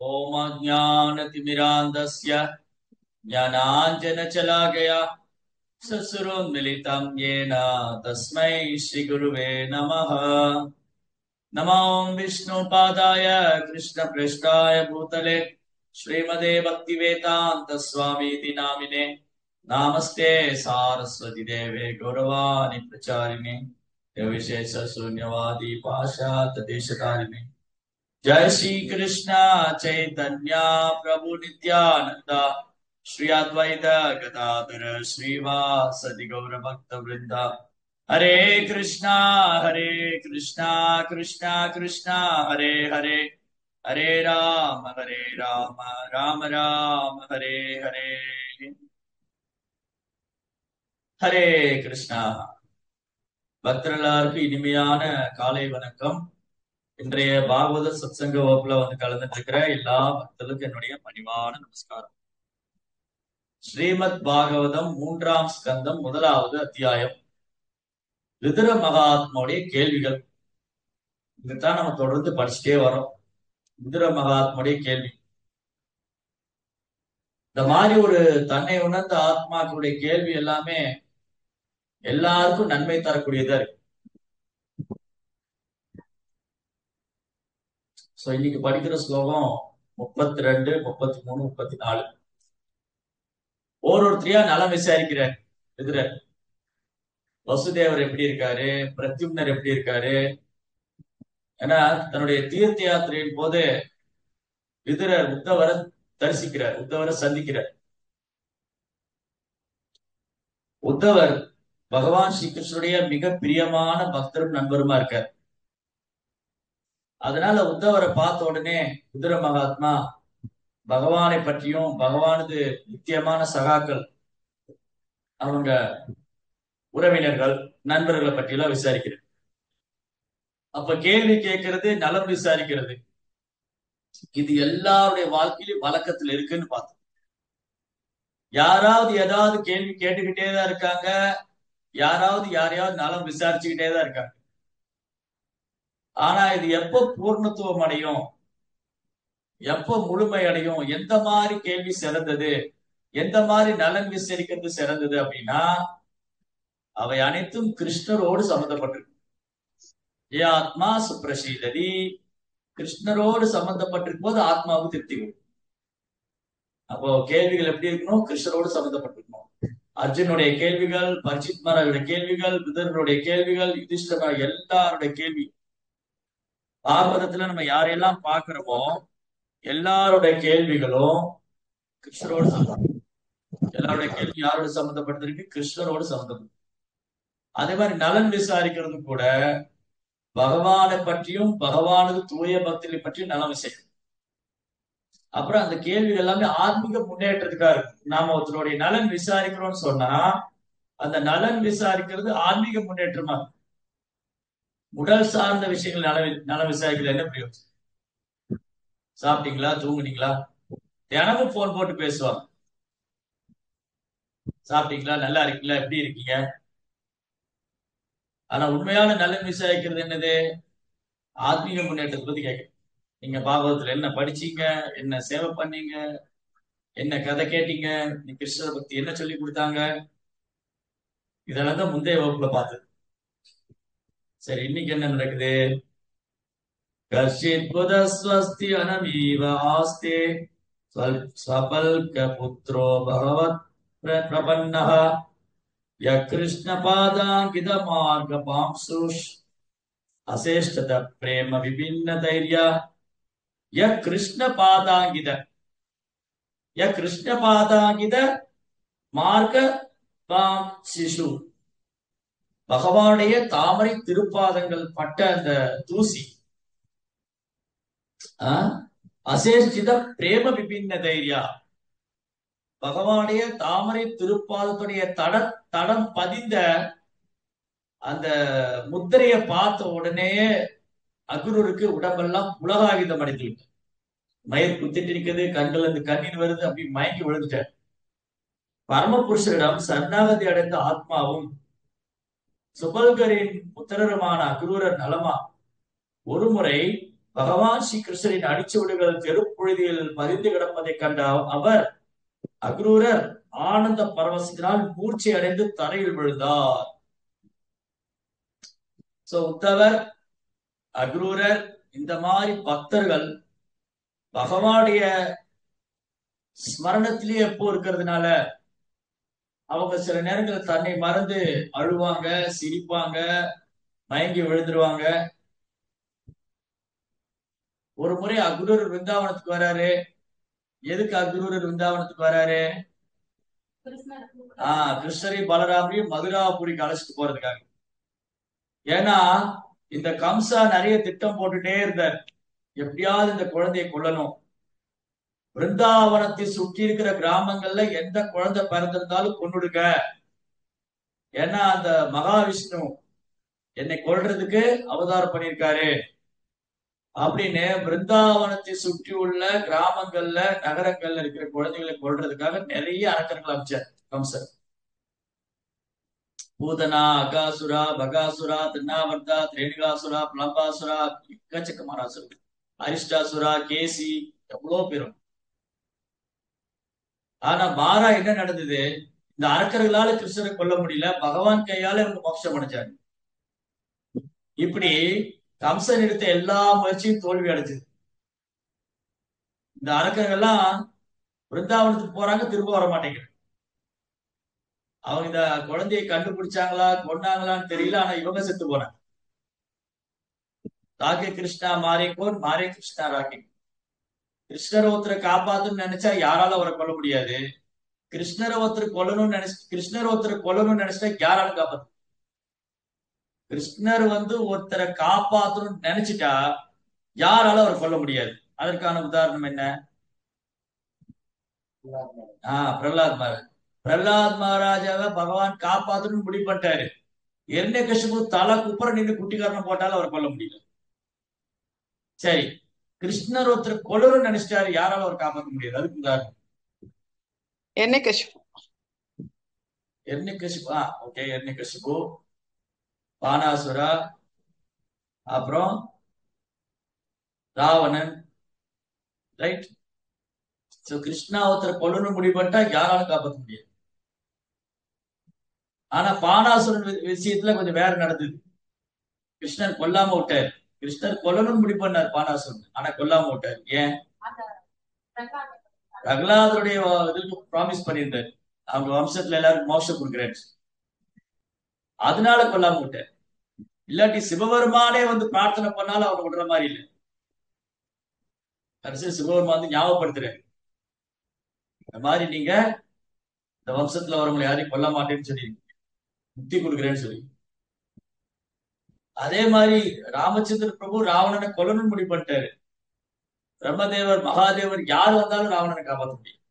ओम ज्ञानतिमिरान्धस्य ज्ञानाञ्जनशलाकया चक्षुरुन्मीलितं येन तस्मै श्रीगुरुवे नमः। नमो विष्णुपादाय कृष्णप्रेष्ठाय भूतले श्रीमते भक्तिवेदान्त स्वामीति नामिने नामस्ते सारस्वती देवे गौरवाणी प्रचारिणे विशेष शून्यवादी पाशात देशकारिणे। जय श्री कृष्ण चैतन्य प्रभु नित्यानंद श्री अद्वैत गदाधर श्रीवासदि गौर भक्त वृंद। हरे कृष्णा कृष्णा कृष्णा हरे हरे, हरे राम राम राम हरे हरे। हरे कृष्णा। பக்தர்களுக்கு இனிமையான காலை வணக்கம். இன்றைய பாகவத சத்சங்க வகுப்புல கலந்துட்டு இருக்கிற எல்லா பக்தர்களுக்கும் என்னுடைய பணிவான நமஸ்காரம். ஸ்ரீமத் பாகவதம் 3ஆம் ஸ்கந்தம் 1வது அத்தியாயம் விதுர மகாத்மாவுடைய கேள்விகள். இதுதான் நம்ம தொடர்ந்து படிச்சுட்டே வரோம். விதுர மகாத்மாவுடைய கேள்வி. இந்த மாதிரி ஒரு தன்னை உணர்ந்த ஆத்மாக்களுடைய கேள்வி எல்லாமே எல்லாருக்கும் நன்மை தரக்கூடியதா இருக்கு. இன்னைக்கு படிக்கிற ஸ்லோகம் 32, 33, 34. ஒருத்தரையா நலம் விசாரிக்கிறார் விதுரர். வசுதேவர் எப்படி இருக்காரு, பிரத்யும்னர் எப்படி இருக்காரு. ஏன்னா தன்னுடைய தீர்த்த யாத்திரையின் போது விதுரர் உத்தவரை தரிசிக்கிறார், உத்தவரை சந்திக்கிறார். உத்தவர் பகவான் ஸ்ரீகிருஷ்ணனுடைய மிக பிரியமான பக்தரும் நண்பருமா இருக்கார். அதனால உத்தவரை பார்த்த உடனே விதுர மகாத்மா பகவானை பற்றியும் பகவானது நித்தியமான சகாக்கள், அவங்க உறவினர்கள், நண்பர்களை பற்றியெல்லாம் விசாரிக்கிறது. அப்ப கேள்வி கேட்கறது, நலம் விசாரிக்கிறது, இது எல்லாருடைய வாழ்க்கையிலும் வழக்கத்துல இருக்குன்னு பார்த்தோம். யாராவது ஏதாவது கேள்வி கேட்டுக்கிட்டே தான் இருக்காங்க, யாராவது யாரையாவது நலம் விசாரிச்சுக்கிட்டே தான் இருக்காங்க. ஆனா இது எப்போ பூர்ணத்துவம் அடையும், எப்போ முழுமை அடையும், எந்த மாதிரி கேள்வி சிறந்தது, எந்த மாதிரி நலன் விசாரிக்கிறது சிறந்தது அப்படின்னா அவை அனைத்தும் கிருஷ்ணரோடு சம்பந்தப்பட்டிருக்கு. ஏ ஆத்மா சுப்ரசீததி, கிருஷ்ணரோடு சம்பந்தப்பட்டிருக்கும் போது ஆத்மாவுக்கு திருப்தி வரும். அப்போ கேள்விகள் எப்படி இருக்கணும், கிருஷ்ணரோடு சம்பந்தப்பட்டிருக்கணும். அர்ஜுனுடைய கேள்விகள், பரிசித் மகாராஜுடைய கேள்விகள், விதுரனுடைய கேள்விகள், யுதிஷ்டரா எல்லாருடைய கேள்வி. பாகவதத்துல நம்ம யாரையெல்லாம் பாக்குறோமோ எல்லாருடைய கேள்விகளும் கிருஷ்ணரோடு சம்பந்தப்பட்டு, எல்லாருடைய கேள்வி யாரோட சம்பந்தப்பட்டிருக்கு, கிருஷ்ணரோடு சம்பந்தப்பட்டு. அதே மாதிரி நலன் விசாரிக்கிறது கூட பகவானை பற்றியும் பகவானது தூய பக்திகளை பற்றியும் நலம் விசாரிக்கும். அப்புறம் அந்த கேள்வி எல்லாமே ஆன்மீக முன்னேற்றத்துக்காக இருக்கு. நாம ஒருத்தருடைய நலன் விசாரிக்கிறோம்னு சொன்னா அந்த நலன் விசாரிக்கிறது ஆன்மீக முன்னேற்றமா இருக்கு. உடல் சார்ந்த விஷயங்கள் நலம் விசாரிக்கிறது என்ன பிரயோஜனம்? சாப்பிட்டீங்களா, தூங்குனீங்களா, தினமும் போன் போட்டு பேசுவாங்க. சாப்பிட்டீங்களா, நல்லா இருக்கீங்களா, எப்படி இருக்கீங்க. ஆனா உண்மையான நலன் விசாரிக்கிறது என்னது, ஆத்மீக முன்னேற்றத்தை பத்தி கேட்க. நீங்க பாகவதத்துல என்ன படிச்சீங்க, என்ன சேவை பண்ணீங்க, என்ன கதை கேட்டீங்க, நீ கிருஷ்ணரை பத்தி என்ன சொல்லி கொடுத்தாங்க, இதெல்லாம் தான் முந்தைய வகுப்புல பார்த்தது. சரி, இன்னைக்கு என்ன நடக்குது? கர்ஷித் புதஸ்வஸ்தி அனமீவ ஆஸ்தே ஸ்வபல்க புத்ரோ பகவத் பிரபன்னஹ ய கிருஷ்ண பாதாங்கித மார்க பாம்சுஷ் அசேஷ்டத பிரேம விபின்ன தைர்ய ய கிருஷ்ண பாதாங்கித மார்க்க பாம் சிசு. பகவானுடைய தாமரை திருப்பாதங்கள் பட்ட அந்த தூசி, அசேஷித பிரேம விபின்ன தைரியா, பகவானுடைய தாமரை திருப்பாதத்துடைய தடம் பதிந்த அந்த முத்திரையை பார்த்த உடனே அகுரருக்கு உடம்பெல்லாம் உலகாயுதம் அடைந்து விட்டு, மயிர் குத்திட்டு இருக்குது, கண்கள் இருந்து கண்ணீர் வருது, அப்படி மயங்கி விழுந்துட்டார். பரமபுருஷரிடம் சரணாகதி அடைந்த ஆத்மாவும் சுபல்கரின் புத்திரருமான அக்ரூரர் நலமா ஒரு முறை பகவான் ஸ்ரீ கிருஷ்ணரின் அடிச்சுவடுகள் தெருப்புழுதியில் பதிந்து கிடப்பதை கண்ட அவர் அக்ரூரர் ஆனந்த பரவசத்தினால் மூர்ச்சை அடைந்து தரையில் விழுந்தார். சோ உத்தவர், அக்ரூரர், இந்த மாதிரி பக்தர்கள் பகவானுடைய ஸ்மரணத்திலேயே எப்போ இருக்கிறதுனால அவங்க சில நேரங்கள் தன்னை மறந்து அழுவாங்க, சிரிப்பாங்க, மயங்கி விழுந்துருவாங்க. ஒரு முறை அக்ரூரர் விருந்தாவனத்துக்கு வராரு. எதுக்கு அக்ரூரர் விருந்தாவனத்துக்கு வராரு? கிருஷ்ணரையும் பலராமையும் மதுராபுரிக்கு அழைச்சிட்டு போறதுக்காக. ஏன்னா இந்த கம்சா நிறைய திட்டம் போட்டுட்டே இருந்தார், எப்படியாவது இந்த குழந்தையை கொல்லணும். பிருந்தாவனத்தை சுற்றி இருக்கிற கிராமங்கள்ல எந்த குழந்தை பிறந்திருந்தாலும் கொன்னுடுங்க, ஏன்னா அந்த மகாவிஷ்ணு என்னை கொல்றதுக்கு அவதாரம் பண்ணியிருக்காரு அப்படின்னு பிருந்தாவனத்தை சுற்றி உள்ள கிராமங்கள்ல நகரங்கள்ல இருக்கிற குழந்தைகளை கொல்றதுக்காக நிறைய அரக்கர்கள் அமைச்சார் கம்சர். பூதனா, அகாசுரா, பகாசுரா, திருநாவர்தா, திரேணிகாசுரா, பிளம்பாசுரா, எக்கச்சக்கமான அசுரர்கள், அரிஷ்டாசுரா, கேசி, எவ்வளவு பேரும். ஆனா மாறா என்ன நடந்தது? இந்த அரக்கர்களால கிருஷ்ணரை கொல்ல முடியல, பகவான் கையால இவங்க மோட்சம் அடைஞ்சாங்க. இப்படி கம்சன் எடுத்த எல்லா முயற்சியும் தோல்வி அடைஞ்சது. இந்த அரக்கர்கள்லாம் பிருந்தாவனத்துக்கு போறாங்க, திரும்ப வர மாட்டேங்கிறாங்க. அவங்க இந்த குழந்தையை கண்டுபிடிச்சாங்களா கொண்டாங்களான்னு தெரியல, ஆனா இவங்க செத்து போனாங்க. ராகே கிருஷ்ணா மாரே கோன், மாரே கிருஷ்ணா ராகே. கிருஷ்ணரை ஒருத்தரை காப்பாத்தணும்னு நினைச்சா யாரால அவரை கொல்ல முடியாது. கிருஷ்ணரை ஒருத்தரை கொல்லணும்னு நினைச்சா யாராலும் காப்பாத்து. கிருஷ்ணர் ஒருத்தரை காப்பாத்தணும்னு நினைச்சிட்டா யாரால அவரை கொல்ல முடியாது. அதற்கான உதாரணம் என்ன? பிரகலாத் மகாராஜ். பிரகலாத் மகாராஜாவை பகவான் காப்பாத்தணும்னு முடிவு பண்ணிட்டாரு. இரண்யகசிபு தலை குப்புற நின்று குட்டிக்காரனம் போட்டாலும் அவரை கொல்ல முடியல. சரி, கிருஷ்ணர் ஒருத்தர் கொல்லணும்னு நினைச்சிட்டாரு, யாரால அவர் காப்பாற்ற முடியாது. அதுக்கு உதாரணம் இரண்யகசிபு, பானாசுரா, அப்புறம் ராவணன். ரைட். கிருஷ்ணா ஒருத்தர் கொல்லணும்னு முடிவு பண்ணிட்டா யாராலும் காப்பாற்ற முடியாது. ஆனா பானாசுரன் விஷயத்துல கொஞ்சம் வேற நடந்தது. கிருஷ்ணர் கொல்லாம விட்டார். கிருஷ்ணர் கொல்லணும்னு முடிவு பண்ணார் பானாசுரன், ஆனா கொல்லாம விட்டார். ஏன்? பிரகலாதருடைய இதுக்கு ப்ராமிஸ் பண்ணியிருந்தார், அவங்க வம்சத்துல எல்லாருக்கும் மோட்சம் கொடுக்குறேன், அதனால கொல்லாம விட்டார். இல்லாட்டி சிவபெருமானே பிரார்த்தனை பண்ணாலும் அவர் விடுற மாதிரி இல்லை. கடைசி சிவபெருமான் ஞாபகப்படுத்துறாரு, இந்த மாதிரி நீங்க இந்த வம்சத்துல வரவங்களை யாரையும் கொல்ல மாட்டேன்னு சொல்லி முக்தி கொடுக்குறேன்னு சொல்லி. அதே மாதிரி ராமச்சந்திர பிரபு ராவணனை கொல்லணும்னு முடிவு பண்ணிட்டாரு. பிரம்மதேவர், மகாதேவர் யார் வந்தாலும் ராவணனை காப்பாற்ற முடியும்.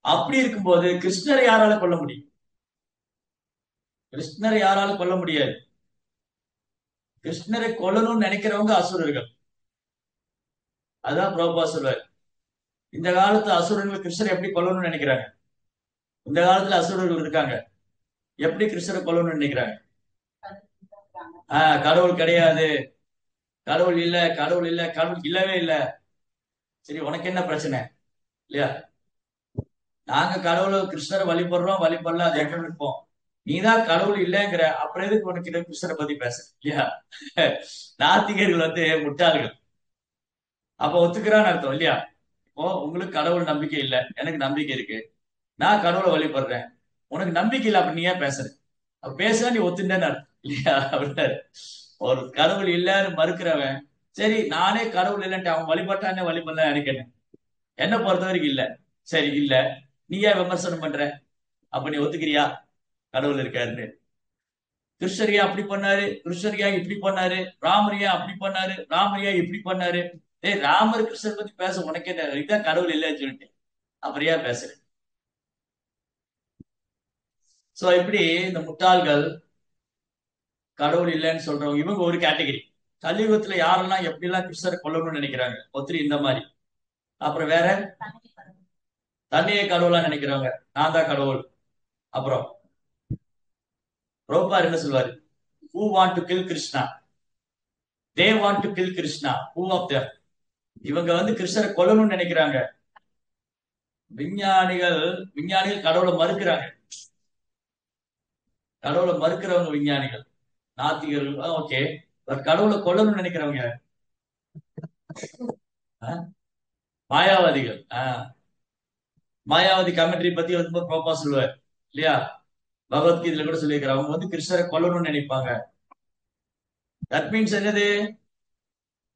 அப்படி இருக்கும்போது கிருஷ்ணரை யாரால கொல்ல முடியும்? கிருஷ்ணரை யாரால கொல்ல முடியாது. கிருஷ்ணரை கொல்லணும்னு நினைக்கிறவங்க அசுரர்கள். அதான் பிரபுபா சொல்வார், இந்த காலத்து அசுரர்கள் கிருஷ்ணரை எப்படி கொல்லணும்னு நினைக்கிறாங்க. இந்த காலத்துல அசுரர்கள் இருக்காங்க, எப்படி கிருஷ்ணரை கொல்லணும்னு நினைக்கிறாங்க. கடவுள் கிடையாது, கடவுள் இல்ல, கடவுள் இல்ல, கடவுள் இல்லவே இல்ல. சரி, உனக்கு என்ன பிரச்சனை இல்லையா? நாங்க கடவுளை கிருஷ்ணரை வழிபடலாம், அது எங்க இருப்போம். நீதான் கடவுள் இல்லைங்கிற, அப்புறம் எதுக்கு உனக்கு கிருஷ்ணரை பத்தி பேச இல்லையா? நாத்திகர்கள் முட்டாள்கள். அப்ப ஒத்துக்கிறான்னு அர்த்தம் இல்லையா? இப்போ உங்களுக்கு கடவுள் நம்பிக்கை இல்லை, எனக்கு நம்பிக்கை இருக்கு, நான் கடவுளை வழிபடுறேன், உனக்கு நம்பிக்கை இல்லை, அப்ப நீ ஏன் பேசுற? அப்ப பேசுனா நீ ஒத்துட்டேன்னு அர்த்தம் இல்லையா? அப்படின்னாரு. ஒரு கடவுள் இல்லைன்னு மறுக்கிறவன், சரி நானே கடவுள் இல்லைன்ட்டு அவன் வழிபட்டானே வழிபடல நினைக்கிறேன், என்ன பொறுத்த வரைக்கும் இல்ல. சரி இல்ல, நீ ஏன் விமர்சனம் பண்ற? அப்ப நீ ஒத்துக்கிறியா கடவுள் இருக்காருன்னு? கிருஷ்ணரியா அப்படி பண்ணாரு, கிருஷ்ணரியா இப்படி பண்ணாரு, ராமரியா அப்படி பண்ணாரு, ராமரியா இப்படி பண்ணாரு. ராமர் கிருஷ்ணர் பத்தி பேச உனக்கு என்ன, இதான் கடவுள் இல்லைன்னு சொல்லிட்டு அப்புறம் ஏன் பேசுறேன்? சோ இப்படி இந்த முட்டாள்கள், கடவுள் இல்லைன்னு சொல்றவங்க, இவங்க ஒரு கேட்டகரி. கலியுகத்துல யாரெல்லாம் எப்படி எல்லாம் கிருஷ்ணரை கொல்லணும்னு நினைக்கிறாங்க, ஒத்திரி இந்த மாதிரி. அப்புறம் வேற தன்னையே கடவுளா நினைக்கிறவங்க, நான் தான் கடவுள். அப்புறம் ரோபார் என்ன சொல்வாரு, who want to kill Krishna? They want to kill Krishna. Who of them? இவங்க வந்து கிருஷ்ணரை கொல்லணும்னு நினைக்கிறாங்க. விஞ்ஞானிகள் விஞ்ஞானிகள் கடவுளை மறுக்கிறாங்க. கடவுளை மறுக்கிறவங்க விஞ்ஞானிகள். நாத்திகர்கள் ஓகே. பட் கடவுளை கொல்லணும்னு நினைக்கிறவங்க மாயாவாதிகள். மாயாவதி கமெண்ட்ரி பத்தி வந்து ப்ரோப்பா சொல்லுவார் இல்லையா? பகவத்கீதையில கூட சொல்லியிருக்காரு. அவங்க வந்து கிருஷ்ணரை கொல்லணும்னு நினைப்பாங்க. தட் மீன்ஸ் என்னது?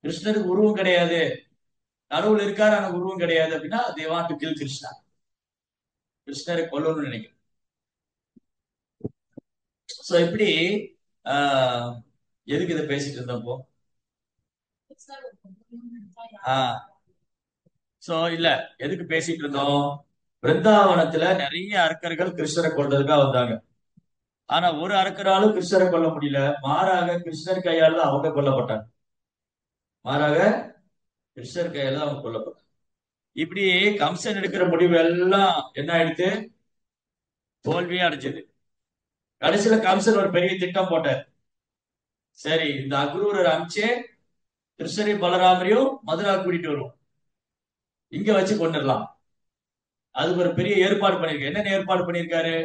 கிருஷ்ணருக்கு உருவம் கிடையாது, கடவுள் இருக்காரு ஆனா உருவம் கிடையாது அப்படின்னா they want to kill Krishna. கிருஷ்ணரை கொல்லணும்னு நினைக்கிறேன். சோ இப்படி ஆஹ் எதுக்கு இதை பேசிட்டு இருந்தப்போ சோ இல்ல எதுக்கு பேசிட்டு இருந்தோம்? பிருந்தாவனத்துல நிறைய அரக்கர்கள் கிருஷ்ணரை கொல்றதுக்காக வந்தாங்க. ஆனா ஒரு அரக்கராலும் கிருஷ்ணரை கொல்ல முடியல. மாறாக கிருஷ்ணர் கையால தான் அவங்க கொல்லப்பட்டாங்க. மாறாக கிருஷ்ணர் கையால தான் அவங்க கொல்லப்பட்டாங்க. இப்படி கம்சன் எடுக்கிற முடிவு எல்லாம் என்ன ஆயிடுச்சு? தோல்வியே அடைஞ்சது. கடைசியில கம்சன் ஒரு பெரிய திட்டம் போட்டார். சரி, இந்த அக்ரூரர் அமிச்சு கிருஷ்ணரையும் பலராமரையும் மதுரா கூட்டிட்டு வருவோம், இங்க வச்சு கொண்டுடலாம். அதுக்கு ஒரு பெரிய ஏற்பாடு பண்ணிருக்காரு. என்னென்ன ஏற்பாடு பண்ணிருக்காரு?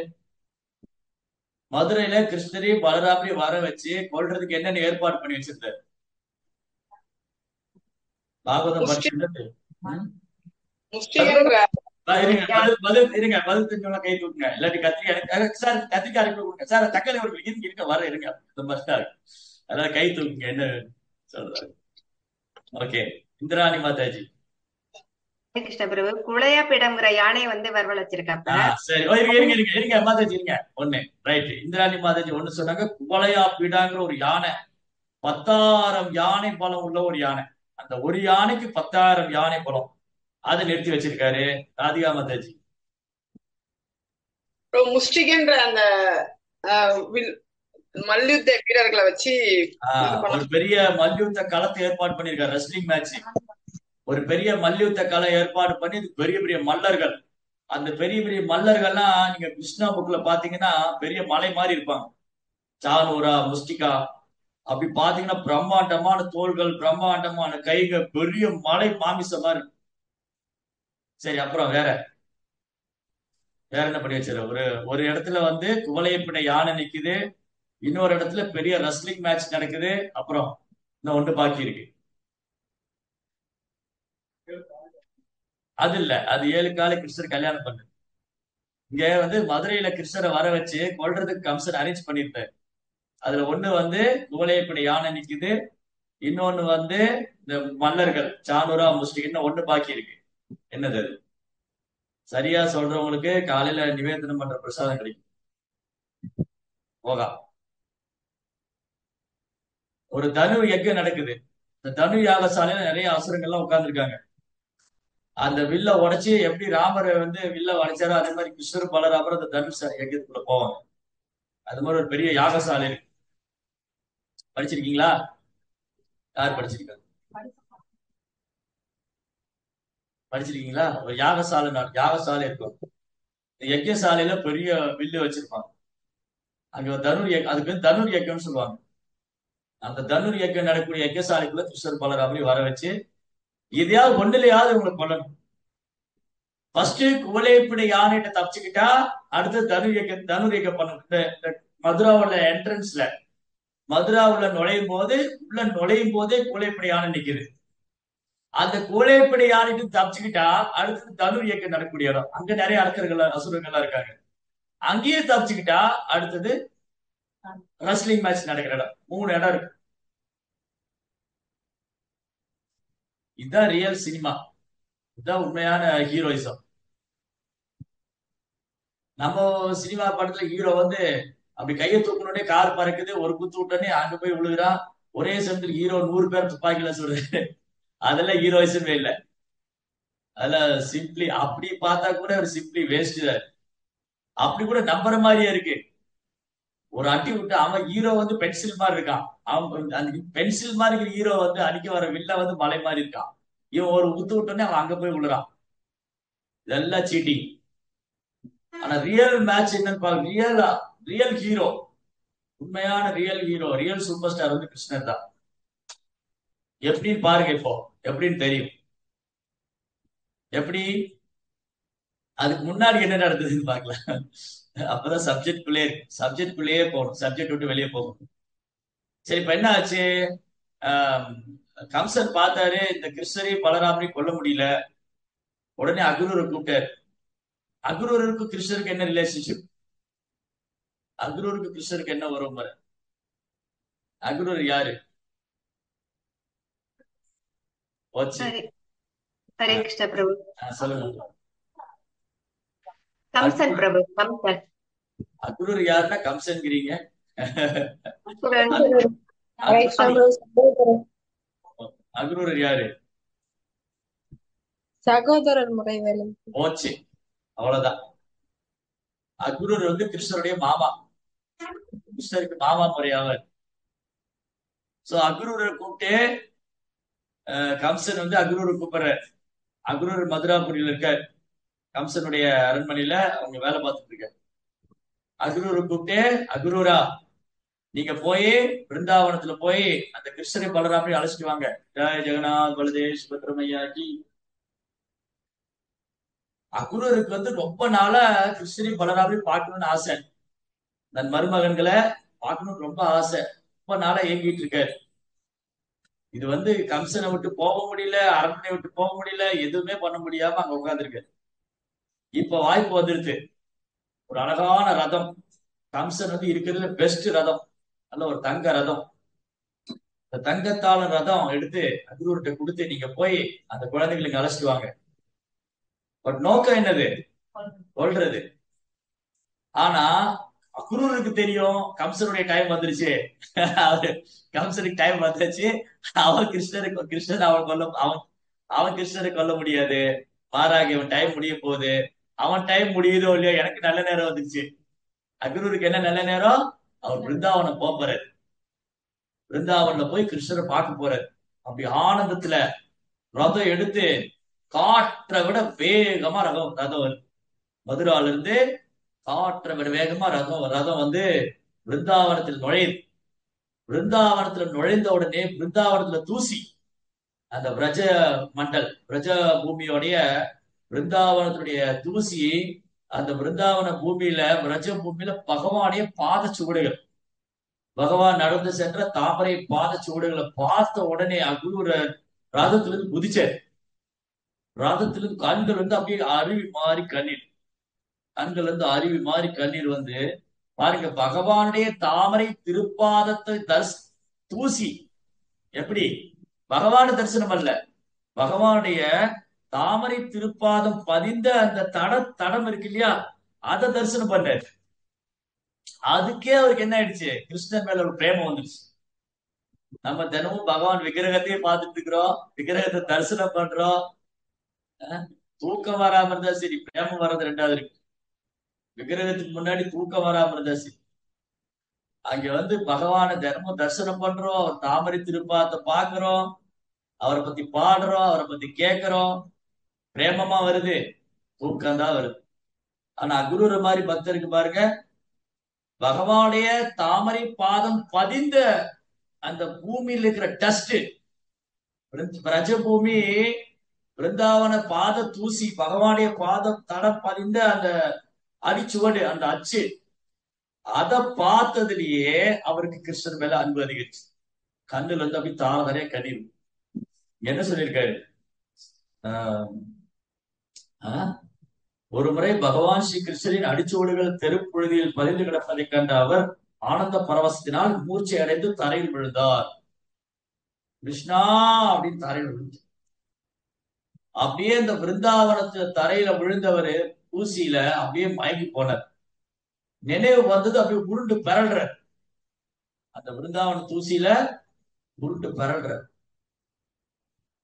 மதுரையில கிருஷ்ணரையும் பலராமரையும் வர வச்சு கொல்றதுக்கு என்னென்ன ஏற்பாடு பண்ணி வச்சிருந்தாரு? பாகவதம் படிச்சிருந்தது. இருங்க, பதில் இருங்க, பதில் தெரிஞ்சவங்க கை தூக்குங்க. இல்லாட்டி கத்திரிக்காய் சார், கத்திரிக்காய் அனுப்பி கொடுங்க சார். தக்காளி ஒரு இருக்க வர இருங்க, இந்த மாதிரி தான் இருக்கு. அதாவது கை தூக்குங்க என்ன சொல்றாரு. ஓகே, இந்திராணி மாதாஜி. கிருஷ்ண பிரபு குளையாப்பிடம்ங்கிற யானை வந்து வரவழைச்சிருக்காப்ல. சரி, இருங்க இருங்க இருங்க மாதாஜி இருங்க. ஒண்ணு ரைட். இந்திராணி மாதாஜி ஒண்ணு சொன்னாங்க. குவளையா பீடாங்கிற ஒரு யானை 10,000 யானை பலம் உள்ள ஒரு யானை. அந்த ஒரு யானைக்கு 10,000 யானை பலம். அதை நிறுத்தி வச்சிருக்காரு ராதிகா மாதாஜி. முஷ்டிகன்ற அந்த மல்யுத்த வீரர்களை வச்சு ஒரு பெரிய மல்யுத்த களத்தை ஏற்பாடு பண்ணிருக்காரு. Wrestling match. ஒரு பெரிய மல்யுத்த கள ஏற்பாடு பண்ணி பெரிய பெரிய மல்லர்கள். அந்த பெரிய பெரிய மல்லர்கள்லாம் நீங்க கிருஷ்ணா புக்ல பாத்தீங்கன்னா பெரிய மலை மாதிரி இருப்பாங்க. சானூரா, முஸ்டிகா அப்படி பாத்தீங்கன்னா பிரம்மாண்டமான தோள்கள், பிரம்மாண்டமான கைகள், பெரிய மலை மாமிசமா இருக்கு. சரி, அப்புறம் வேற வேற என்ன பண்ணி வச்சிரு? ஒரு ஒரு இடத்துல வந்து குவளையப்படை யானை நிக்குது. இன்னொரு இடத்துல பெரிய ரெஸ்லிங் மேட்ச் நடக்குது. அப்புறம் இன்னும் ஒன்று பாக்கி இருக்கு. அது இல்ல, அது 7 கால கிருஷ்ணர் கல்யாணம் பண்ணு. இங்க வந்து மதுரையில கிருஷ்ணரை வர வச்சு கொல்றதுக்கு கம்சன் அரேஞ்ச் பண்ணிருப்பாரு. அதுல ஒண்ணு வந்து குவளையப்படை யானை நிக்குது. இன்னொன்னு வந்து இந்த மல்லர்கள் சானூரா, முஸ்லிம். இன்னும் ஒண்ணு பாக்கி இருக்கு. என்னது அது? சரியா சொல்றவங்களுக்கு காலையில நிவேதனம் பண்ற பிரசாதம் கிடைக்கும். போகா. ஒரு தனு யஜ்ஞம் நடக்குது. இந்த தனு யாகசாலையில நிறைய அசுரங்கள்லாம் உட்கார்ந்துருக்காங்க. அந்த வில்ல உடைச்சு எப்படி ராமர் வந்து வில்ல உடைச்சாரோ அதே மாதிரி கிருஷ்ணர் பலராமர் அந்த தனுஷ் யஜ்யத்துக்குள்ள போவாங்க. அது மாதிரி ஒரு பெரிய யாகசாலை இருக்கு. படிச்சிருக்கீங்களா? யார் படிச்சிருக்காங்க? படிச்சிருக்கீங்களா? ஒரு யாகசாலை இருக்கும். யஜ்யசாலையில பெரிய வில்லு வச்சிருப்பாங்க. அங்க அதுக்கு தனுர் யஜ்யம்னு சொல்லுவாங்க. அந்த தனுர் யஜ்யம் நடக்கக்கூடிய யஜ்யசாலைக்குள்ள கிருஷ்ணர் பலராமரையும் வர வச்சு இதையாவது ஒண்ணுலையாவது உங்களுக்கு கொல்லணும். ஃபர்ஸ்ட் குவளையப்படை யானைகிட்ட தப்பிச்சுக்கிட்டா அடுத்து தனுர் யஜ்யம் பண்ணணும். மதுராவோட என்ட்ரன்ஸ்ல மதுராவுல நுழையும் போதே குவளையப்படை யானை நிக்குது. அந்த குவளையப்படை யானைட்டு தப்பிச்சுக்கிட்டா அடுத்தது தனுர் இயக்கம் நடக்கக்கூடிய இடம். அங்க நிறைய அரக்கர்கள் அசுரங்கள்லாம் இருக்காங்க. அங்கேயே தப்பிச்சுக்கிட்டா அடுத்தது ரெஸ்லிங் மேட்ச் நடக்கிற இடம். 3 இடம் இருக்கு. இதுதான் ரியல் சினிமா. இதுதான் உண்மையான ஹீரோயிசம். நம்ம சினிமா படத்துல ஹீரோ வந்து அப்படி கையை தூக்கணுன்னே கார் பறக்குது, ஒரு குத்து விட்டோடனே அங்க போய் விழுகிறான். ஒரே சமயத்தில் ஹீரோ 100 பேர் துப்பாக்கில சொல்றாரு. அதெல்லாம் ஹீரோயிசமே இல்லை. அதெல்லாம் சிம்பிளி அப்படி பார்த்தா கூட ஒரு சிம்பிளி வேஸ்ட் தான். அப்படி கூட நம்புற மாதிரியே இருக்கு. ஒரு அடி விட்டு அவன் ஹீரோ வந்து பென்சில் மாதிரி இருக்கான். அவன் அந்த பென்சில் மாதிரி ஹீரோ வந்து அடிக்க வர வில்ல வந்து மலை மாதிரி இருக்கான். இவன் ஒரு குத்து விட்டோன்னே அவன் அங்க போய் விழுறான். இதெல்லாம் சீட்டிங். ஆனா ரியல் மேட்ச் என்னன்னு பாருங்க. ரியல் ஹீரோ, உண்மையான real hero, real super star வந்து கிருஷ்ணர் தான். எப்படின்னு பாருங்க. இப்போ எப்படின்னு தெரியும். எப்படி அதுக்கு முன்னாடி என்ன நடந்ததுன்னு பார்க்கலாம். அப்பதான் சப்ஜெக்ட் குள்ளேயே போகணும். சப்ஜெக்ட் விட்டு வெளியே போகணும். சரி, இப்ப என்ன ஆச்சு? ஆம், கம்சன் பார்த்தாரு இந்த கிருஷ்ணரையும் பலராமரையும் கொல்ல முடியல. உடனே அக்ரூரை கூப்பிட்டாரு. அக்ரூருக்கு கிருஷ்ணருக்கு என்ன ரிலேஷன்ஷிப்? அக்ரூருக்கு கிருஷ்ணருக்கு என்ன வரும் பாரு. அக்ரூர் யாரு? போச்சு. ஹரி ஹரே கிருஷ்ண பிரபு. சொல்லுங்க. கம்சன் அக்ரூர் பிரபு, கம்சன். அக்ரூர் யாருன்னா கம்சன்கிறீங்க. அசுரன். அக்ரூர் யாரு? சகோதரர் முறை வேலை. போச்சு, அவ்வளவுதான். அக்ரூர் கிருஷ்ணருடைய மாமா. கிருஷ்ணருக்கு மாமா முறையாவர். சோ அக்ரூரை கூப்பிட்டு கம்சன் அக்ரூரை கூப்பிடுற. அக்ரூர் மதுராபுரியில இருக்கார். கம்சனுடைய அரண்மனையில அவங்க வேலை பார்த்துட்டு இருக்காரு. அக்ரூரை கூப்பிட்டு, அக்ரூரா நீங்க போய் பிருந்தாவனத்துல போய் அந்த கிருஷ்ணரை பலராமரையும் அழைச்சிட்டு வாங்க. ஜெய ஜெகநாத் பலதேவ் சுபத்ரமையாக்கி. அக்ரூருக்கு ரொம்ப நாளா கிருஷ்ணரையும் பலராமரையும் பார்க்கணும்னு ஆசை. தன் மருமகன்களை பார்க்கணும்னு ரொம்ப ஆசை. ரொம்ப நாளா ஏங்கிட்டு இருக்காரு. இது கம்சனை விட்டு போக முடியல, அரண்மனை விட்டு போக முடியல, எதுவுமே பண்ண முடியாம அங்க உட்கார்ந்துருக்காரு. இப்ப வாய்ப்பு வந்துருச்சு. ஒரு அழகான ரதம். கம்சன் இருக்கிறதுல பெஸ்ட் ரதம். நல்ல ஒரு தங்க ரதம். இந்த தங்கத்தால ரதம் எடுத்து அக்ரூர்கிட்ட கொடுத்து, நீங்க போய் அந்த குழந்தைகளுக்கு அழைச்சிட்டு வாங்க. பட் நோக்கம் என்னது? கொல்றது. ஆனா அக்ரூருக்கு தெரியும் கம்சனுடைய டைம் வந்துருச்சு. அவரு கம்சனுக்கு டைம் வந்துருச்சு. கிருஷ்ணன் அவன் கிருஷ்ணரை கொல்ல முடியாது. மாறாக இவன் டைம் முடிய போகுது. அவன் டைம் முடியுதோ இல்லையோ, எனக்கு நல்ல நேரம் வந்துருச்சு. அக்ரூருக்கு என்ன நல்ல நேரம்? அவர் பிருந்தாவனம் போறாரு. பிருந்தாவன்ல போய் கிருஷ்ணரை பார்க்க போறாரு. அப்படி ஆனந்தத்துல ரதம் எடுத்து காற்றை விட வேகமா ரதம் மதுரால இருந்து காற்றை விட வேகமா ரதம் பிருந்தாவனத்தில் நுழையுது. பிருந்தாவனத்துல நுழைந்த உடனே பிருந்தாவனத்துல தூசி, அந்த பிரஜ பூமியோடைய பிருந்தாவனத்துடைய தூசி, அந்த பிருந்தாவன பிரஜ பூமியில பகவானுடைய பாத சுவடுகள், பகவான் நடந்து சென்ற தாமரை பாத சுவடுகளை பார்த்த உடனே அக்ரூர் ரதத்திலிருந்து குதிச்சார். ரதத்திலிருந்து கண்கள் அப்படியே அருவி மாறி கண்ணீர். அருவி மாறி கண்ணீர் பாருங்க, பகவானுடைய தாமரை திருப்பாதத்தை தூசி. எப்படி? பகவான தரிசனம் அல்ல, பகவானுடைய தாமரை திருப்பாதம் பதிந்த அந்த தடம் இருக்கு இல்லையா, அதை தரிசனம் பண்ணாரு. அதுக்கே அவருக்கு என்ன ஆயிடுச்சு? கிருஷ்ணன் மேல ஒரு பிரேமம் வந்துருச்சு. நம்ம தினமும் பகவான் விக்கிரகத்தையே பார்த்துட்டு இருக்கிறோம், விக்கிரகத்தை தரிசனம் பண்றோம். தூக்கம் வராம இருந்தா சரி, பிரேமம் வர்றது ரெண்டாவது இருக்கு. விக்கிரகத்துக்கு முன்னாடி தூக்கம் வராம இருந்தா சரி. அங்க பகவான தினமும் தரிசனம் பண்றோம், அவர் தாமரை திருப்பாதத்தை பாக்குறோம், அவரை பத்தி பாடுறோம், அவரை பத்தி கேட்கிறோம், பிரேமமா வருது, தூக்கம் தான் வருது. ஆனா அக்ரூர மாதிரி பக்தருக்கு பாருங்க, பகவானுடைய தாமரை பாதம் பதிந்த அந்த பூமியில் இருக்கிற டஸ்ட், பிரஜ பூமி, பிருந்தாவன பாத தூசி, பகவானுடைய பாதம் தடம் பதிந்த அந்த அடிச்சுவடு, அந்த அச்சு, அதை பார்த்ததுலயே அவருக்கு கிருஷ்ணன் மேல அன்பு அதிகரிச்சு. கண்ணுல அப்படி தாரதரையா கண்ணீர். என்ன சொல்லியிருக்காரு? ஒரு முறை பகவான் ஸ்ரீ கிருஷ்ணரின் அடிச்சுவடுகள் தெருப்பொழுதியில் பதிந்து கிடப்பதை கண்ட அவர் ஆனந்த பரவசத்தினால் மூர்ச்சை அடைந்து தரையில் விழுந்தார். கிருஷ்ணா அப்படின்னு தரையில் விழுந்து, அப்படியே இந்த பிருந்தாவனத்துல தரையில விழுந்தவரு ஊசியில அப்படியே மயங்கி போனார். நினைவு வந்தது, அப்படியே உருண்டு பிறல்ற. அந்த பிருந்தாவன தூசியில உருண்டு பிறல்ற.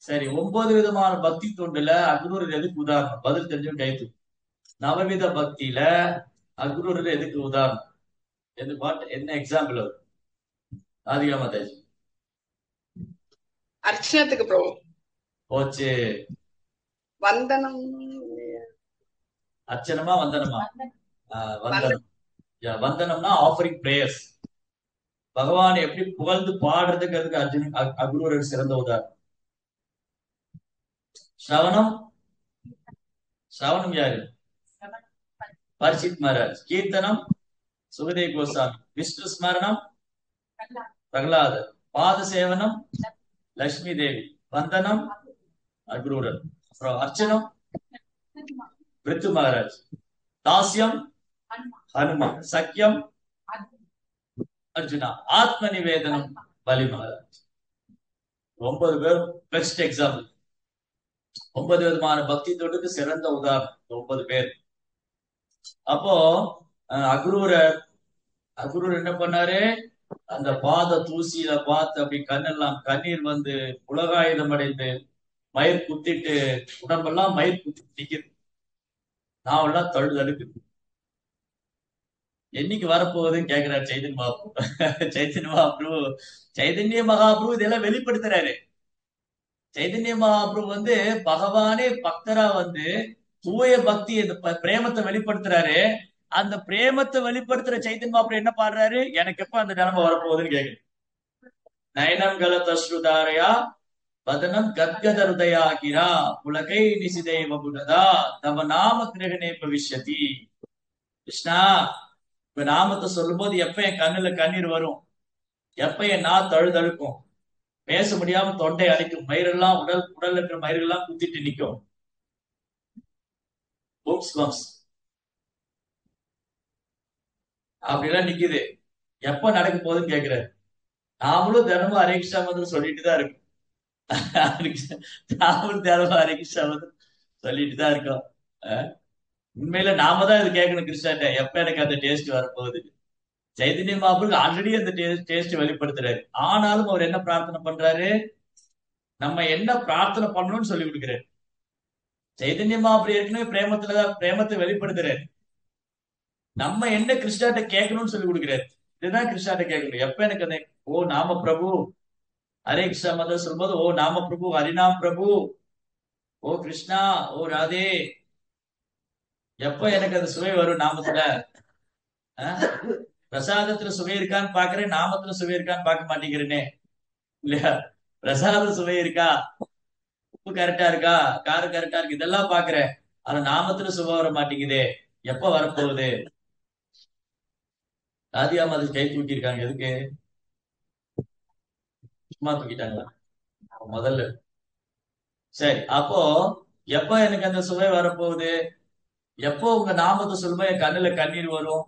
சரி, 9 விதமான பக்தி தொண்டுல அக்ரூர் எதுக்கு உதாரணம்? பதில் தெரிஞ்சும் கைத்து. நவவித பக்தியில அக்ரூர் எதுக்கு உதாரணம்? என்ன எக்ஸாம்பிள்? அது ராதிகா மாதாஜி. அர்ச்சனத்துக்கு பிரபு. போச்சு. வந்தனம். அர்ச்சனமா வந்தனமா? வந்தனம். வந்தனம்னா ஆஃபரிங் பிரேயர்ஸ். பகவானை எப்படி புகழ்ந்து பாடுறதுங்கிறதுக்கு அக்ரூரர் சிறந்த உதாரணம். ஸ்ரவணம் ஸ்ரவணம் யாரு? பரிசித் மகாராஜ். கீர்த்தனம் சுகதேவ் கோஸ்வாமி. விஷ்ணு ஸ்மரணம் பிரகலாதர். பாத சேவனம் லட்சுமி தேவி. வந்தனம் அக்ரூரர். அப்புறம் அர்ச்சனம் பிருத்து மகாராஜ். தாஸ்யம் ஹனுமான். சக்கியம் அர்ஜுனா. ஆத்ம நிவேதனம் பலி மகாராஜ். 9 பேர் பெஸ்ட் எக்ஸாம்பிள். 9 விதமான பக்தி தொண்டுக்கு சிறந்த உதாரணம் 9 பேர். அப்போ அக்ரூரர் என்ன பண்ணாரு? அந்த பாத தூசியில பார்த்து அப்படி கண்ணெல்லாம் கண்ணீர் வந்து உலகாயுதம் அடைந்து மயிர் குத்திட்டு உடம்பெல்லாம் மயிர் குத்திட்டு நிக்குது. நாவெல்லாம் தழுதழுக்குது. என்னைக்கு வரப்போகுதுன்னு கேக்குறாரு சைதன்ய மகாபிரபு. சைதன்ய மகாபிரபு இதெல்லாம் வெளிப்படுத்துறாரு. சைதன்ய மகாபிரபு வந்து பகவானே பக்தரா வந்து தூய பக்தி பிரேமத்தை வெளிப்படுத்துறாரு. அந்த பிரேமத்தை வெளிப்படுத்துற சைதன்ய மகாபிரபு என்ன பாடுறாரு? எனக்கு எப்ப அந்த நிலைமை வரப்போகுதுன்னு கேக்குறேன். நயனம் கலதஸ்ருதாரயா வதனம் கத்கத ஹிருதயாகிரா புலகை நிசிதேவ புனதா தவ நாம கிரகணே பவிஷ்யதி. கிருஷ்ணா, இப்ப நாமத்தை சொல்லும் போது எப்ப என் கண்ணுல கண்ணீர் வரும், எப்ப என் நாள் தழுதழுக்கும், பேச முடியாம தொண்டை அடைக்கும், மயிரெல்லாம் உடல் இருக்கிற மயிரெல்லாம் குத்திட்டு நிக்கும். அப்படிலாம் நிக்குது. எப்ப நடக்க போகுதுன்னு கேக்குறாரு. நாமளும் தினமும் ஹரே கிருஷ்ணா மந்திரம் சொல்லிட்டுதான் இருக்கோம். நாமளும் தினமும் ஹரே கிருஷ்ணா மந்திரம் சொல்லிட்டுதான் இருக்கோம். உண்மையில நாம தான் இது கேட்கணும் கிருஷ்ணாட்ட, எப்ப எனக்கு அந்த டேஸ்ட் வரப்போகுது. சைதன்ய மகாபிரபு ஆல்ரெடி அந்த டேஸ்ட் வெளிப்படுத்துறாரு. ஆனாலும் அவர் என்ன பிரார்த்தனை பண்றாரு? நம்ம என்ன பிரார்த்தனை பண்ணணும்னு சொல்லி கொடுக்கிறாரு. சைதன்ய மகாபிரபு ஏற்கனவே பிரேமத்தை வெளிப்படுத்துறாரு. நம்ம என்ன கிருஷ்ணாட்ட கேட்கணும்னு சொல்லி கொடுக்கிறாரு. இதுதான் கிருஷ்ணாட்ட கேட்கணும். எப்ப எனக்கு அந்த ஓ நாம பிரபு ஹரே கிருஷ்ணா மந்திரம் சொல்லும்போது ஓ நாம பிரபு ஹரிநாம் பிரபு, ஓ கிருஷ்ணா, ஓ ராதே, எப்ப எனக்கு அந்த சுவை வரும் நாமத்துல? பிரசாதத்துல சுவை இருக்கான்னு பாக்குறேன், நாமத்துல சுவை இருக்கான்னு பார்க்க மாட்டேங்கிறேனே இல்லையா? பிரசாத சுவை இருக்கா, உப்பு கரெக்டா இருக்கா, காரம் கரெக்டா இருக்கு, இதெல்லாம் பாக்குறேன். ஆனா நாமத்துல சுவை வர மாட்டேங்குதே, எப்ப வரப்போகுது? ராதிகா மாதிரி கை தூக்கி இருக்காங்க. எதுக்கு? சும்மா தூக்கிட்டாங்களா முதல்ல? சரி, அப்போ எப்ப எனக்கு அந்த சுவை வரப்போகுது? எப்போ உங்க நாமத்தை சொல்லும்போது என் கண்ணுல கண்ணீர் வரும்?